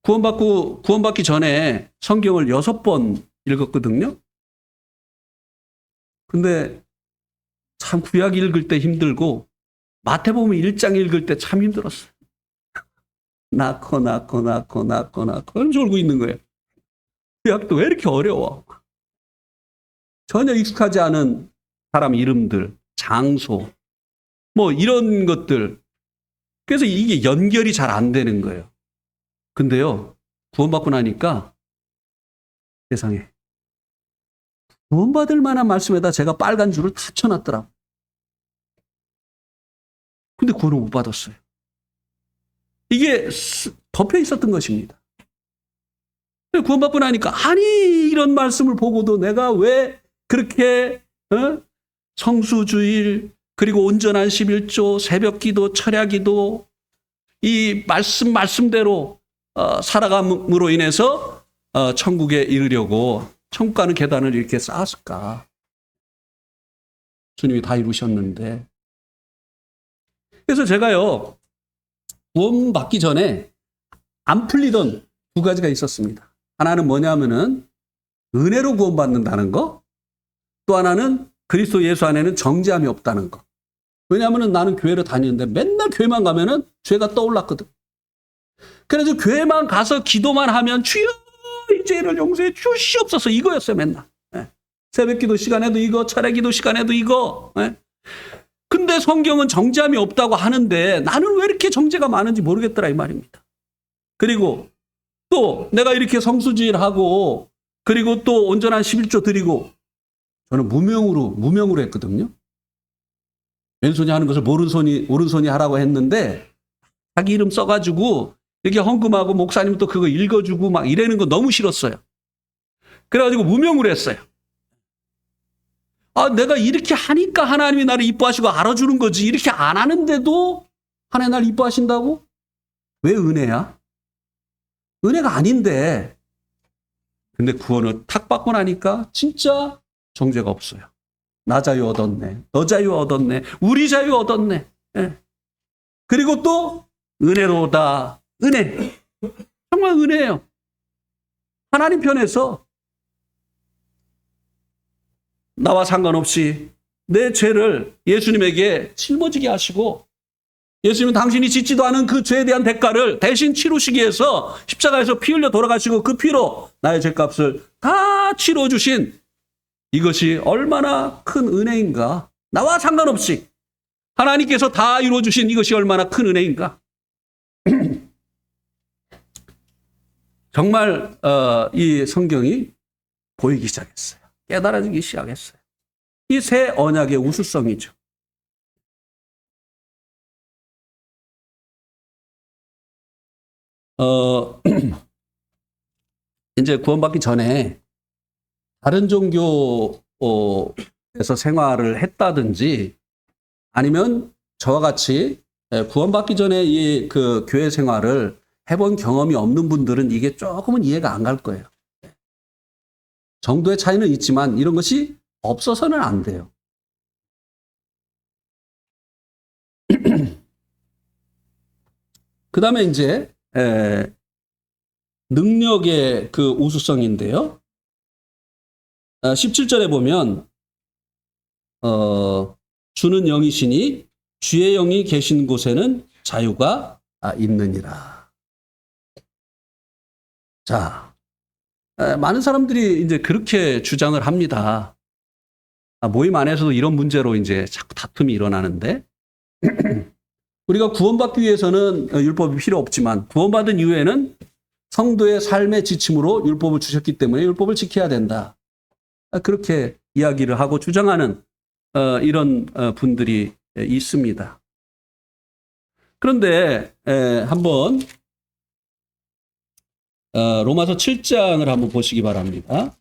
구원받기 전에 성경을 6번 읽었거든요. 근데 참 구약 읽을 때 힘들고 마태복음 1장 읽을 때 참 힘들었어요. 낳고 졸고 있는 거예요. 구약도 왜 이렇게 어려워? 전혀 익숙하지 않은 사람 이름들, 장소, 뭐 이런 것들. 그래서 이게 연결이 잘 안 되는 거예요. 근데요, 구원받고 나니까 세상에 구원받을 만한 말씀에다 제가 빨간 줄을 다 쳐놨더라고요. 근데 구원을 못 받았어요. 이게 덮여 있었던 것입니다. 구원받고 나니까 아니 이런 말씀을 보고도 내가 왜 그렇게 성수주일 그리고 온전한 11조 새벽기도 철야기도 이 말씀대로 살아감으로 인해서 천국에 이르려고 천국 가는 계단을 이렇게 쌓았을까. 주님이 다 이루셨는데. 그래서 제가요 구원받기 전에 안 풀리던 2가지가 있었습니다. 하나는 뭐냐면은 은혜로 구원받는다는 거, 또 하나는 그리스도 예수 안에는 정죄함이 없다는 거. 왜냐하면 나는 교회를 다니는데 맨날 교회만 가면은 죄가 떠올랐거든. 그래서 교회만 가서 기도만 하면 주여 이 죄를 용서해 주시옵소서 이거였어요 맨날. 새벽기도 시간에도 이거, 철야기도 시간에도 이거. 근데 성경은 정죄함이 없다고 하는데 나는 왜 이렇게 정죄가 많은지 모르겠더라 이 말입니다. 그리고 또 내가 이렇게 성수주일하고 그리고 또 온전한 11조 드리고 저는 무명으로 했거든요. 왼손이 하는 것을 오른손이 하라고 했는데 자기 이름 써가지고 이렇게 헌금하고 목사님 또 그거 읽어주고 막 이러는 거 너무 싫었어요. 그래가지고 무명으로 했어요. 내가 이렇게 하니까 하나님이 나를 이뻐하시고 알아주는 거지. 이렇게 안 하는데도 하나님 나를 이뻐하신다고? 왜 은혜야? 은혜가 아닌데. 근데 구원을 탁 받고 나니까 진짜 정죄가 없어요. 나 자유 얻었네. 너 자유 얻었네. 우리 자유 얻었네. 그리고 또 은혜로다. 은혜. 정말 은혜예요. 하나님 편에서 나와 상관없이 내 죄를 예수님에게 짊어지게 하시고 예수님은 당신이 짓지도 않은 그 죄에 대한 대가를 대신 치르시기 위해서 십자가에서 피 흘려 돌아가시고 그 피로 나의 죄값을 다 치러주신 이것이 얼마나 큰 은혜인가. 나와 상관없이 하나님께서 다 이루어주신 이것이 얼마나 큰 은혜인가. 정말 이 성경이 보이기 시작했어요. 깨달아지기 시작했어요. 이 새 언약의 우수성이죠. 이제 구원받기 전에 다른 종교에서 생활을 했다든지 아니면 저와 같이 구원받기 전에 이 그 교회 생활을 해본 경험이 없는 분들은 이게 조금은 이해가 안 갈 거예요. 정도의 차이는 있지만 이런 것이 없어서는 안 돼요. 그 다음에 이제 능력의 그 우수성인데요. 17절에 보면 주는 영이시니 주의 영이 계신 곳에는 자유가 있느니라. 자, 많은 사람들이 이제 그렇게 주장을 합니다. 모임 안에서도 이런 문제로 이제 자꾸 다툼이 일어나는데 우리가 구원받기 위해서는 율법이 필요 없지만 구원받은 이후에는 성도의 삶의 지침으로 율법을 주셨기 때문에 율법을 지켜야 된다. 그렇게 이야기를 하고 주장하는 이런 분들이 있습니다. 그런데 한번 로마서 7장을 한번 보시기 바랍니다.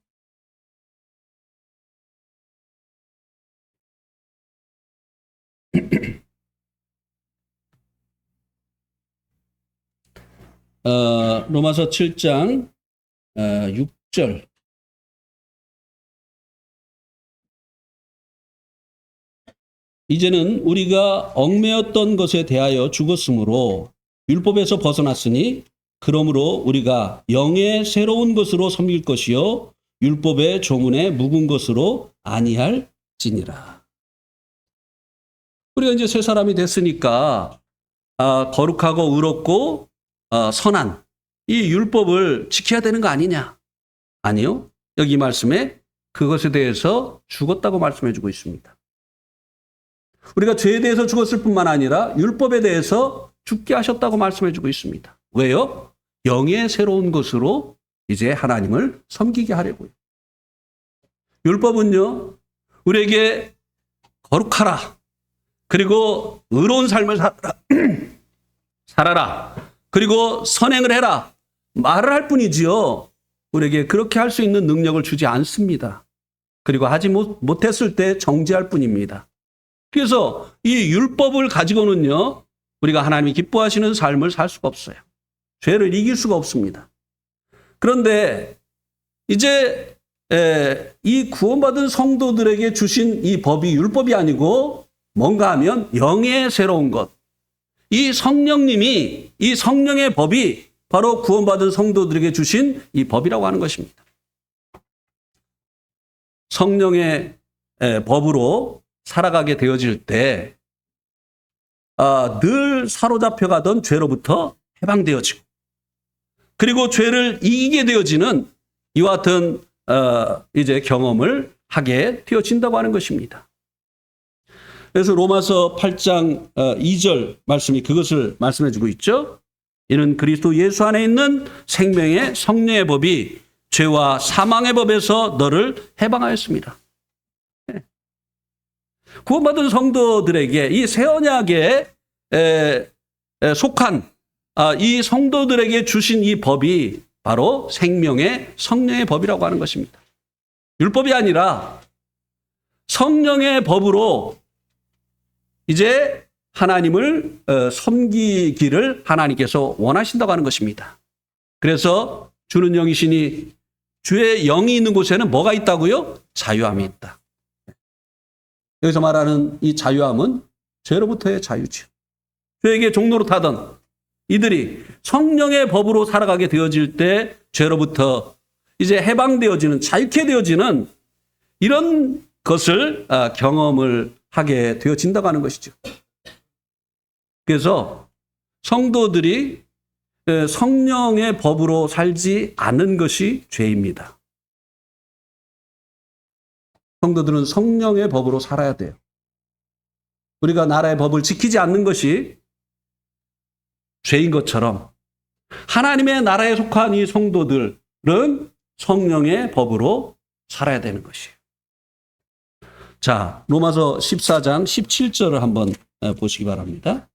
로마서 7장 6절. 이제는 우리가 얽매였던 것에 대하여 죽었으므로 율법에서 벗어났으니 그러므로 우리가 영의 새로운 것으로 섬길 것이요 율법의 조문에 묵은 것으로 아니할지니라. 우리가 이제 새 사람이 됐으니까 거룩하고 의롭고 선한 이 율법을 지켜야 되는 거 아니냐? 아니요. 여기 말씀에 그것에 대해서 죽었다고 말씀해 주고 있습니다. 우리가 죄에 대해서 죽었을 뿐만 아니라 율법에 대해서 죽게 하셨다고 말씀해 주고 있습니다. 왜요? 영의 새로운 것으로 이제 하나님을 섬기게 하려고요. 율법은요, 우리에게 거룩하라. 그리고 의로운 삶을 살아라. 그리고 선행을 해라. 말을 할 뿐이지요. 우리에게 그렇게 할 수 있는 능력을 주지 않습니다. 그리고 하지 못했을 때 정죄할 뿐입니다. 그래서 이 율법을 가지고는요, 우리가 하나님이 기뻐하시는 삶을 살 수가 없어요. 죄를 이길 수가 없습니다. 그런데 이제 이 구원받은 성도들에게 주신 이 법이 율법이 아니고 뭔가 하면 영의 새로운 것. 이 성령님이, 이 성령의 법이 바로 구원받은 성도들에게 주신 이 법이라고 하는 것입니다. 성령의 법으로 살아가게 되어질 때 늘 사로잡혀가던 죄로부터 해방되어지고 그리고 죄를 이기게 되어지는 이와 같은 이제 경험을 하게 되어진다고 하는 것입니다. 그래서 로마서 8장 2절 말씀이 그것을 말씀해 주고 있죠. 이는 그리스도 예수 안에 있는 생명의 성령의 법이 죄와 사망의 법에서 너를 해방하였습니다. 구원받은 성도들에게 이 새 언약에 속한 이 성도들에게 주신 이 법이 바로 생명의 성령의 법이라고 하는 것입니다. 율법이 아니라 성령의 법으로 이제 하나님을 섬기기를 하나님께서 원하신다고 하는 것입니다. 그래서 주는 영이시니 주의 영이 있는 곳에는 뭐가 있다고요? 자유함이 있다. 여기서 말하는 이 자유함은 죄로부터의 자유죠. 죄에게 종노릇하던 이들이 성령의 법으로 살아가게 되어질 때 죄로부터 이제 해방되어지는, 자유케 되어지는 이런 것을 경험을 하게 되어진다고 하는 것이죠. 그래서 성도들이 성령의 법으로 살지 않는 것이 죄입니다. 성도들은 성령의 법으로 살아야 돼요. 우리가 나라의 법을 지키지 않는 것이 죄인 것처럼 하나님의 나라에 속한 이 성도들은 성령의 법으로 살아야 되는 것이에요. 자, 로마서 14장 17절을 한번 보시기 바랍니다.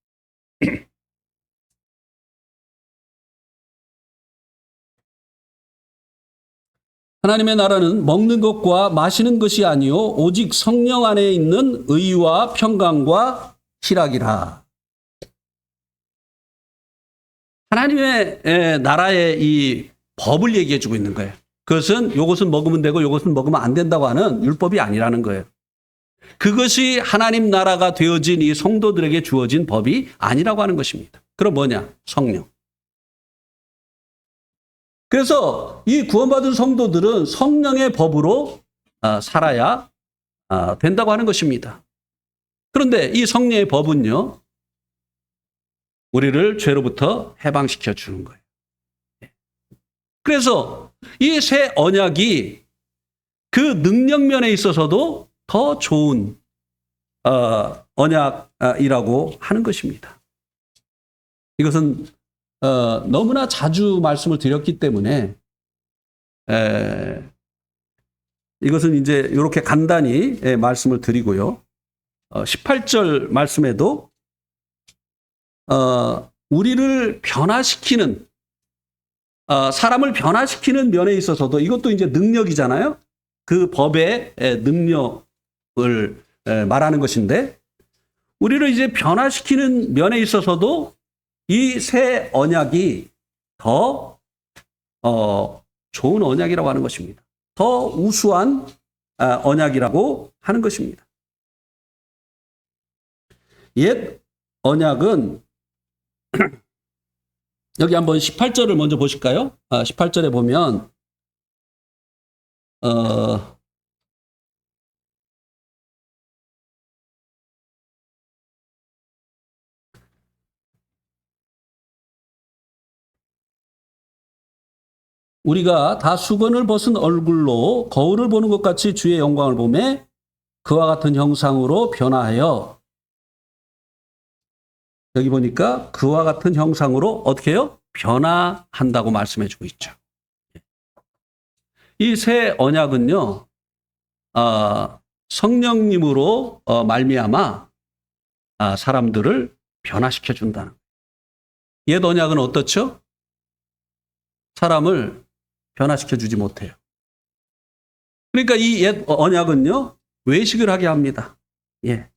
하나님의 나라는 먹는 것과 마시는 것이 아니요 오직 성령 안에 있는 의와 평강과 희락이라. 하나님의 나라의 이 법을 얘기해 주고 있는 거예요. 그것은 이것은 먹으면 되고 이것은 먹으면 안 된다고 하는 율법이 아니라는 거예요. 그것이 하나님 나라가 되어진 이 성도들에게 주어진 법이 아니라고 하는 것입니다. 그럼 뭐냐? 성령. 그래서 이 구원받은 성도들은 성령의 법으로 살아야 된다고 하는 것입니다. 그런데 이 성령의 법은요, 우리를 죄로부터 해방시켜 주는 거예요. 그래서 이 새 언약이 그 능력면에 있어서도 더 좋은 언약이라고 하는 것입니다. 이것은 너무나 자주 말씀을 드렸기 때문에 이것은 이제 이렇게 간단히 말씀을 드리고요. 18절 말씀에도 우리를 변화시키는 사람을 변화시키는 면에 있어서도 이것도 이제 능력이잖아요. 그 법의 능력을 말하는 것인데 우리를 이제 변화시키는 면에 있어서도 이 새 언약이 더 좋은 언약이라고 하는 것입니다. 더 우수한 언약이라고 하는 것입니다. 옛 언약은 여기 한번 18절을 먼저 보실까요? 18절에 보면 우리가 다 수건을 벗은 얼굴로 거울을 보는 것 같이 주의 영광을 보매 그와 같은 형상으로 변화하여, 여기 보니까 그와 같은 형상으로 어떻게 해요? 변화한다고 말씀해 주고 있죠. 이 새 언약은요, 성령님으로 말미암아 사람들을 변화시켜 준다는 거예요. 옛 언약은 어떻죠? 사람을 변화시켜 주지 못해요. 그러니까 이 옛 언약은요, 외식을 하게 합니다. 예.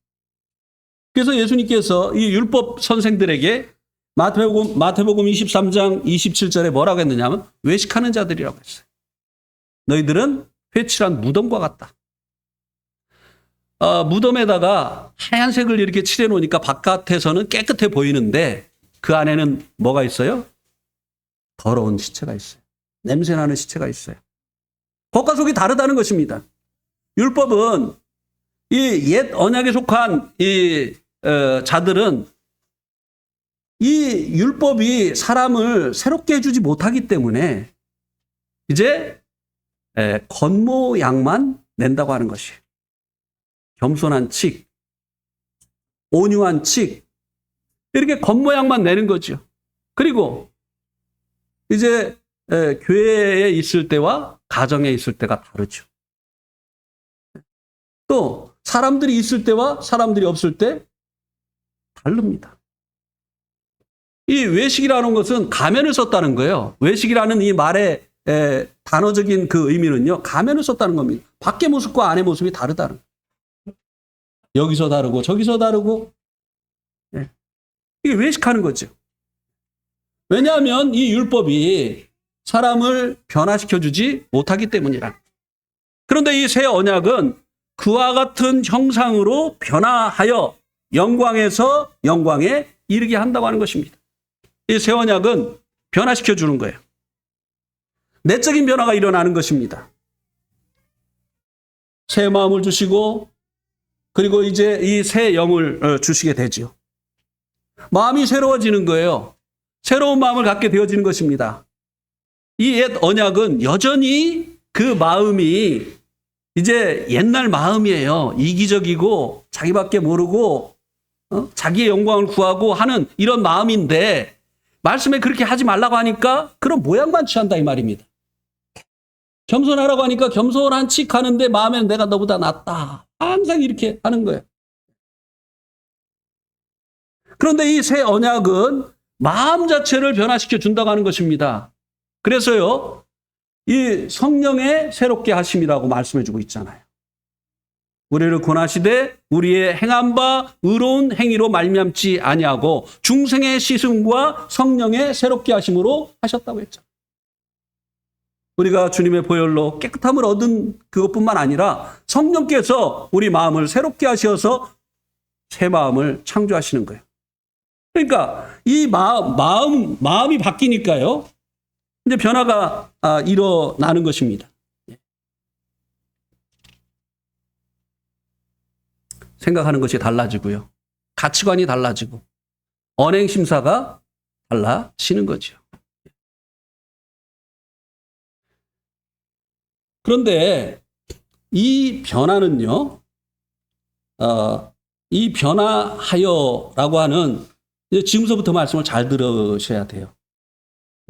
그래서 예수님께서 이 율법 선생들에게 마태복음 23장 27절에 뭐라고 했느냐면 외식하는 자들이라고 했어요. 너희들은 회칠한 무덤과 같다. 무덤에다가 하얀색을 이렇게 칠해 놓으니까 바깥에서는 깨끗해 보이는데 그 안에는 뭐가 있어요? 더러운 시체가 있어요. 냄새나는 시체가 있어요. 겉과 속이 다르다는 것입니다. 율법은 이 옛 언약에 속한 이 자들은 이 율법이 사람을 새롭게 해주지 못하기 때문에 이제 겉모양만 낸다고 하는 것이에요. 겸손한 칙, 온유한 칙, 이렇게 겉모양만 내는 거죠. 그리고 이제 교회에 있을 때와 가정에 있을 때가 다르죠. 또 사람들이 있을 때와 사람들이 없을 때 다릅니다. 이 외식이라는 것은 가면을 썼다는 거예요. 외식이라는 이 말의 단어적인 그 의미는요, 가면을 썼다는 겁니다. 밖의 모습과 안의 모습이 다르다는 거예요. 여기서 다르고 저기서 다르고, 이게 외식하는 거죠. 왜냐하면 이 율법이 사람을 변화시켜주지 못하기 때문이라. 그런데 이 새 언약은 그와 같은 형상으로 변화하여 영광에서 영광에 이르게 한다고 하는 것입니다. 이 새 언약은 변화시켜주는 거예요. 내적인 변화가 일어나는 것입니다. 새 마음을 주시고 그리고 이제 이 새 영을 주시게 되죠. 마음이 새로워지는 거예요. 새로운 마음을 갖게 되어지는 것입니다. 이 옛 언약은 여전히 그 마음이 이제 옛날 마음이에요. 이기적이고 자기밖에 모르고 자기의 영광을 구하고 하는 이런 마음인데 말씀에 그렇게 하지 말라고 하니까 그런 모양만 취한다 이 말입니다. 겸손하라고 하니까 겸손한 척 하는데 마음에는 내가 너보다 낫다. 항상 이렇게 하는 거예요. 그런데 이 새 언약은 마음 자체를 변화시켜 준다고 하는 것입니다. 그래서요, 이 성령의 새롭게 하심이라고 말씀해 주고 있잖아요. 우리를 권하시되 우리의 행한 바 의로운 행위로 말미암지 아니하고 중생의 씻음과 성령의 새롭게 하심으로 하셨다고 했죠. 우리가 주님의 보혈로 깨끗함을 얻은 그것뿐만 아니라 성령께서 우리 마음을 새롭게 하셔서 새 마음을 창조하시는 거예요. 그러니까 이 마음이 바뀌니까요, 이제 변화가 일어나는 것입니다. 생각하는 것이 달라지고요. 가치관이 달라지고 언행 심사가 달라지는 거죠. 그런데 이 변화는요, 이 변화하여라고 하는 이제 지금서부터 말씀을 잘 들으셔야 돼요.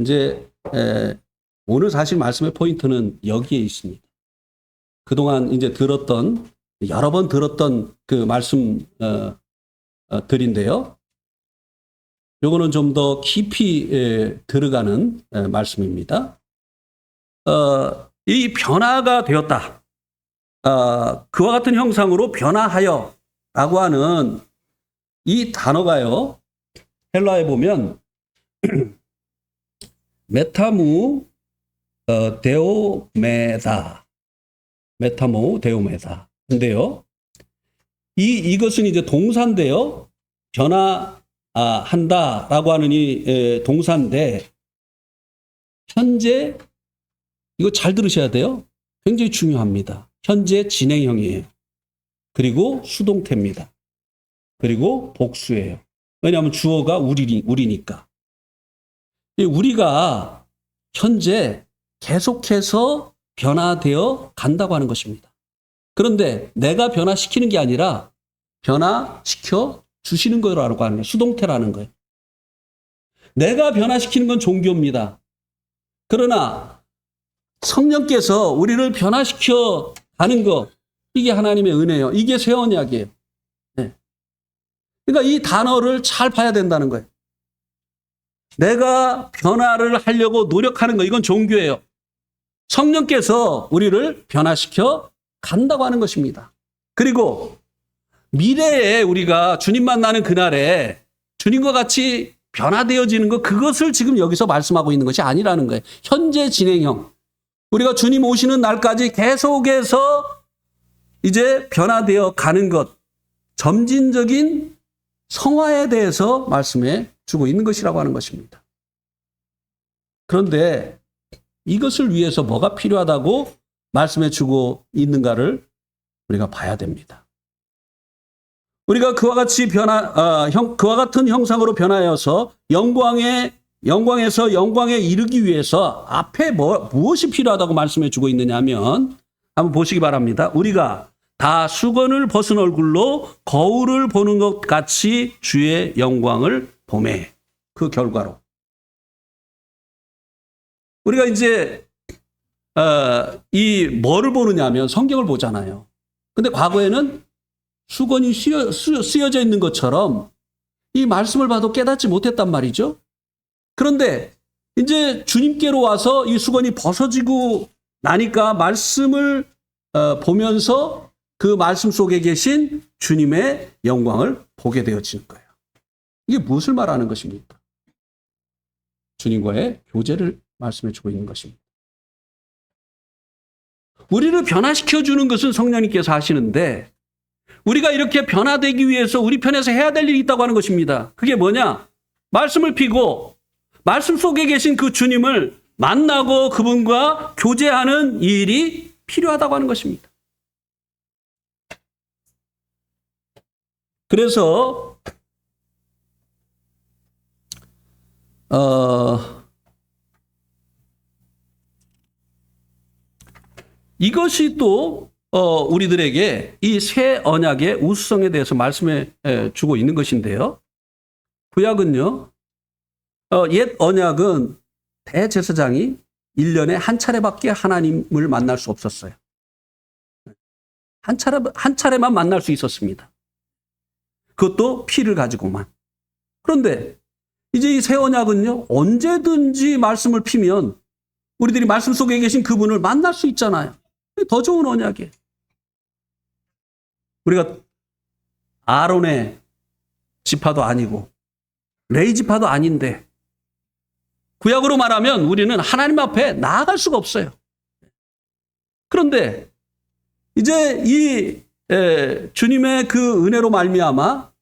이제 오늘 사실 말씀의 포인트는 여기에 있습니다. 그동안 이제 들었던 여러 번 들었던 그 말씀들인데요. 요거는 좀 더 깊이 들어가는 말씀입니다. 이 변화가 되었다. 그와 같은 형상으로 변화하여 라고 하는 이 단어가요, 헬라에 보면 메타무 데오메다, 메타모 데오메다. 근데요, 이것은 이제 동사인데요, 변화한다라고 하는 이 동사인데, 현재, 이거 잘 들으셔야 돼요. 굉장히 중요합니다. 현재 진행형이에요. 그리고 수동태입니다. 그리고 복수예요. 왜냐하면 주어가 우리니까. 우리가 현재 계속해서 변화되어 간다고 하는 것입니다. 그런데 내가 변화시키는 게 아니라 변화시켜 주시는 거라고 하는 거예요. 수동태라는 거예요. 내가 변화시키는 건 종교입니다. 그러나 성령께서 우리를 변화시켜 가는 것, 이게 하나님의 은혜예요. 이게 새 언약이에요. 네. 그러니까 이 단어를 잘 봐야 된다는 거예요. 내가 변화를 하려고 노력하는 거, 이건 종교예요. 성령께서 우리를 변화시켜 간다고 하는 것입니다. 그리고 미래에 우리가 주님 만나는 그날에 주님과 같이 변화되어지는 것, 그것을 지금 여기서 말씀하고 있는 것이 아니라는 거예요. 현재 진행형. 우리가 주님 오시는 날까지 계속해서 이제 변화되어 가는 것, 점진적인 성화에 대해서 말씀해 주고 있는 것이라고 하는 것입니다. 그런데 이것을 위해서 뭐가 필요하다고 말씀해 주고 있는가를 우리가 봐야 됩니다. 우리가 그와 같은 형상으로 변하여서 영광에서 영광에 이르기 위해서 앞에 무엇이 필요하다고 말씀해 주고 있느냐 하면, 한번 보시기 바랍니다. 우리가 다 수건을 벗은 얼굴로 거울을 보는 것 같이 주의 영광을 보매. 그 결과로. 우리가 이제, 뭐를 보느냐 하면 성경을 보잖아요. 근데 과거에는 수건이 쓰여져 있는 것처럼 이 말씀을 봐도 깨닫지 못했단 말이죠. 그런데 이제 주님께로 와서 이 수건이 벗어지고 나니까 말씀을 보면서 그 말씀 속에 계신 주님의 영광을 보게 되어지는 거예요. 이게 무엇을 말하는 것입니까? 주님과의 교제를 말씀해 주고 있는 것입니다. 우리를 변화시켜 주는 것은 성령님께서 하시는데, 우리가 이렇게 변화되기 위해서 우리 편에서 해야 될 일이 있다고 하는 것입니다. 그게 뭐냐? 말씀을 피고 말씀 속에 계신 그 주님을 만나고 그분과 교제하는 이 일이 필요하다고 하는 것입니다. 그래서 이것이 또 우리들에게 이 새 언약의 우수성에 대해서 말씀해 주고 있는 것인데요. 구약은요, 옛 언약은 대제사장이 1년에 한 차례밖에 하나님을 만날 수 없었어요. 한 차례만 만날 수 있었습니다. 그것도 피를 가지고만. 그런데 이제 이 새 언약은요, 언제든지 말씀을 피면 우리들이 말씀 속에 계신 그분을 만날 수 있잖아요. 더 좋은 언약이에요. 우리가 아론의 지파도 아니고 레위 지파도 아닌데, 구약으로 말하면 우리는 하나님 앞에 나아갈 수가 없어요. 그런데 이제 이 주님의 그 은혜로 말미암아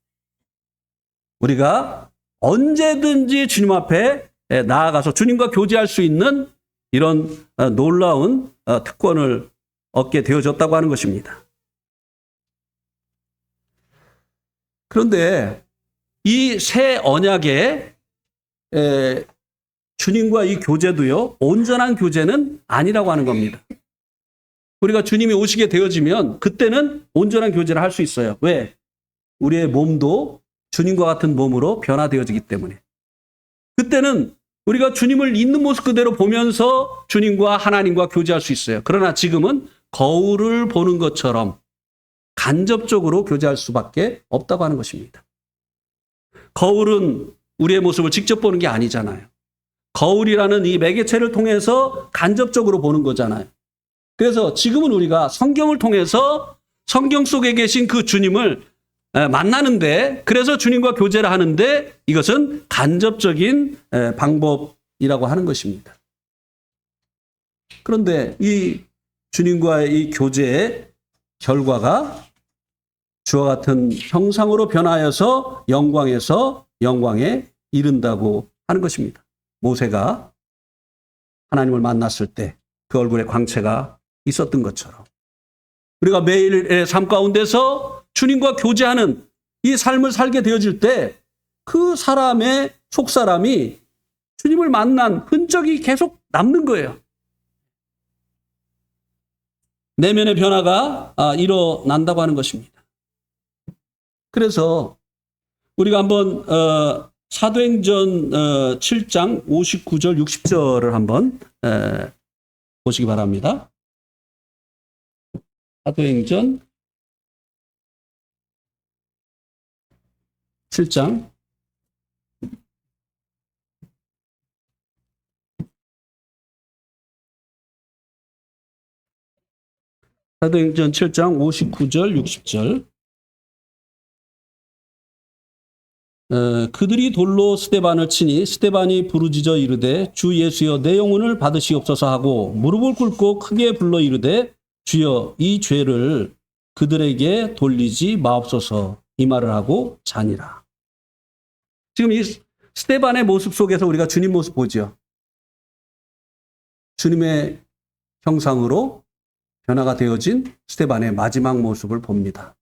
우리가 언제든지 주님 앞에 나아가서 주님과 교제할 수 있는 이런 놀라운 특권을 얻게 되어졌다고 하는 것입니다. 그런데 이 새 언약의 주님과 이 교제도요, 온전한 교제는 아니라고 하는 겁니다. 우리가 주님이 오시게 되어지면 그때는 온전한 교제를 할 수 있어요. 왜? 우리의 몸도 주님과 같은 몸으로 변화되어지기 때문에. 그때는 우리가 주님을 있는 모습 그대로 보면서 주님과 하나님과 교제할 수 있어요. 그러나 지금은 거울을 보는 것처럼 간접적으로 교제할 수밖에 없다고 하는 것입니다. 거울은 우리의 모습을 직접 보는 게 아니잖아요. 거울이라는 이 매개체를 통해서 간접적으로 보는 거잖아요. 그래서 지금은 우리가 성경을 통해서 성경 속에 계신 그 주님을 만나는데, 그래서 주님과 교제를 하는데 이것은 간접적인 방법이라고 하는 것입니다. 그런데 이 주님과의 이 교제의 결과가 주와 같은 형상으로 변하여서 영광에서 영광에 이른다고 하는 것입니다. 모세가 하나님을 만났을 때 그 얼굴에 광채가 있었던 것처럼 우리가 매일의 삶 가운데서 주님과 교제하는 이 삶을 살게 되어질 때 그 사람의 속사람이 주님을 만난 흔적이 계속 남는 거예요. 내면의 변화가 일어난다고 하는 것입니다. 그래서 우리가 한번 사도행전 7장 59절 60절을 한번 보시기 바랍니다. 사도행전 7장 사도행전 7장 59절 60절 그들이 돌로 스데반을 치니 스데반이 부르짖어 이르되 주 예수여 내 영혼을 받으시옵소서 하고 무릎을 꿇고 크게 불러 이르되 주여 이 죄를 그들에게 돌리지 마옵소서 이 말을 하고 자니라. 지금 이 스데반의 모습 속에서 우리가 주님 모습 보죠. 주님의 형상으로 변화가 되어진 스데반의 마지막 모습을 봅니다.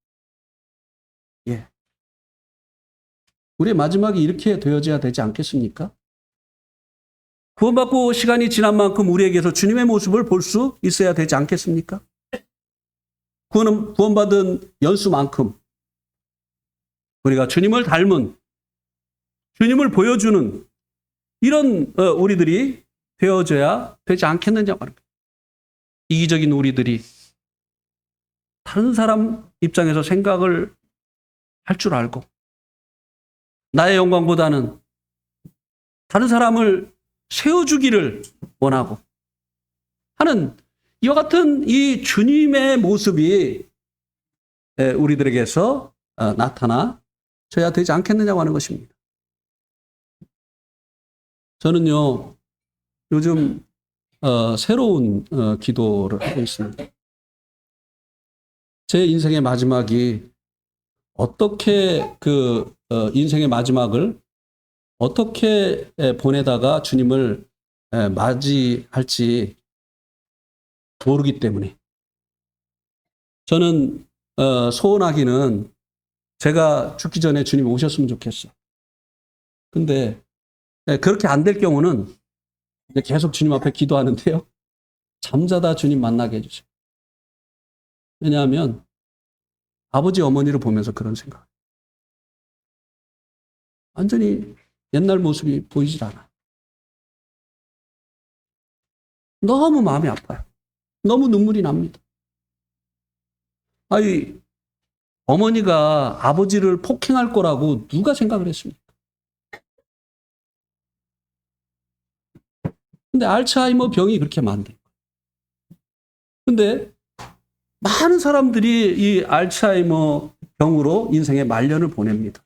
예. 우리의 마지막이 이렇게 되어져야 되지 않겠습니까? 구원받고 시간이 지난 만큼 우리에게서 주님의 모습을 볼 수 있어야 되지 않겠습니까? 구원받은 연수만큼 우리가 주님을 닮은, 주님을 보여주는 이런 우리들이 되어져야 되지 않겠느냐 말입니다. 이기적인 우리들이 다른 사람 입장에서 생각을 할 줄 알고 나의 영광보다는 다른 사람을 세워주기를 원하고 하는 이와 같은 이 주님의 모습이 우리들에게서 나타나줘야 되지 않겠느냐고 하는 것입니다. 저는요, 요즘 새로운 기도를 하고 있습니다. 제 인생의 마지막이 어떻게 인생의 마지막을 어떻게 보내다가 주님을 맞이할지 모르기 때문에 저는 소원하기는 제가 죽기 전에 주님 오셨으면 좋겠어. 근데 그렇게 안 될 경우는 계속 주님 앞에 기도하는데요. 잠자다 주님 만나게 해주세요. 왜냐하면 아버지 어머니를 보면서 그런 생각. 완전히 옛날 모습이 보이질 않아. 너무 마음이 아파요. 너무 눈물이 납니다. 아니, 어머니가 아버지를 폭행할 거라고 누가 생각을 했습니까? 근데 알츠하이머 병이 그렇게 많대. 근데 많은 사람들이 이 알츠하이머 병으로 인생의 말년을 보냅니다.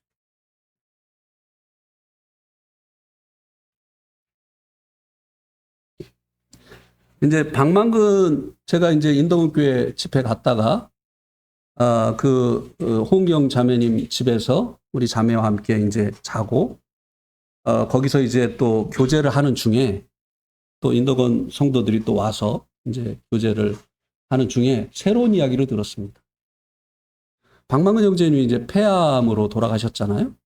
이제 방망근 제가 이제 인덕은교회 집회 갔다가 홍경 자매님 집에서 우리 자매와 함께 이제 자고 거기서 이제 또 교제를 하는 중에 또 인덕원 성도들이 또 와서 이제 교제를 하는 중에 새로운 이야기를 들었습니다. 방망근 형제님이 이제 폐암으로 돌아가셨잖아요.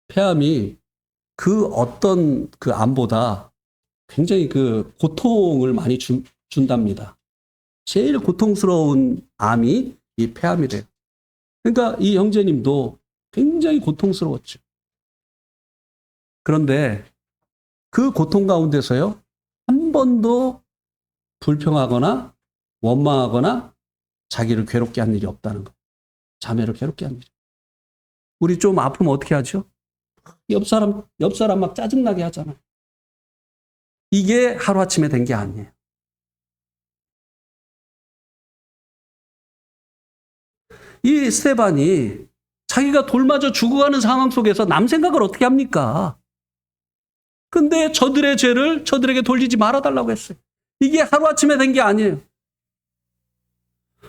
폐암이 그 어떤 그 암보다 굉장히 그 고통을 많이 준답니다. 제일 고통스러운 암이 이 폐암이래요. 그러니까 이 형제님도 굉장히 고통스러웠죠. 그런데 그 고통 가운데서요, 한 번도 불평하거나 원망하거나 자기를 괴롭게 한 일이 없다는 거. 자매를 괴롭게 한 일이. 우리 좀 아프면 어떻게 하죠? 옆 사람 막 짜증나게 하잖아요. 이게 하루아침에 된 게 아니에요. 이 스데반이 자기가 돌 맞아 죽어가는 상황 속에서 남 생각을 어떻게 합니까? 근데 저들의 죄를 저들에게 돌리지 말아달라고 했어요. 이게 하루아침에 된 게 아니에요.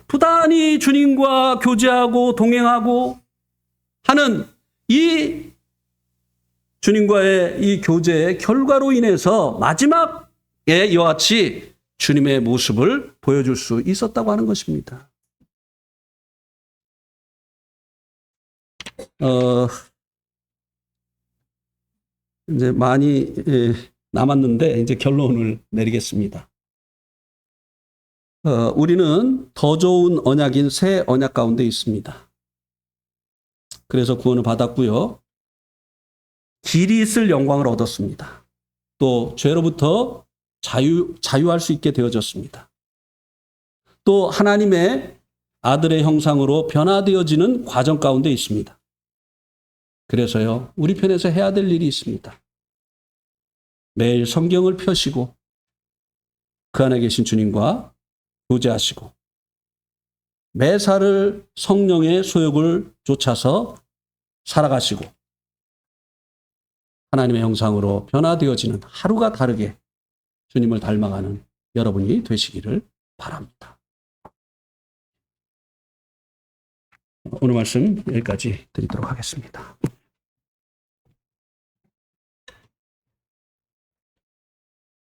부단히 주님과 교제하고 동행하고 하는 이 주님과의 이 교제의 결과로 인해서 마지막에 이와 같이 주님의 모습을 보여줄 수 있었다고 하는 것입니다. 이제 많이 남았는데 이제 결론을 내리겠습니다. 우리는 더 좋은 언약인 새 언약 가운데 있습니다. 그래서 구원을 받았고요. 길이 있을 영광을 얻었습니다. 또 죄로부터 자유할 수 있게 되어졌습니다. 또 하나님의 아들의 형상으로 변화되어지는 과정 가운데 있습니다. 그래서요, 우리 편에서 해야 될 일이 있습니다. 매일 성경을 펴시고 그 안에 계신 주님과 교제하시고 매사를 성령의 소욕을 쫓아서 살아가시고 하나님의 형상으로 변화되어지는 하루가 다르게 주님을 닮아가는 여러분이 되시기를 바랍니다. 오늘 말씀 여기까지 드리도록 하겠습니다.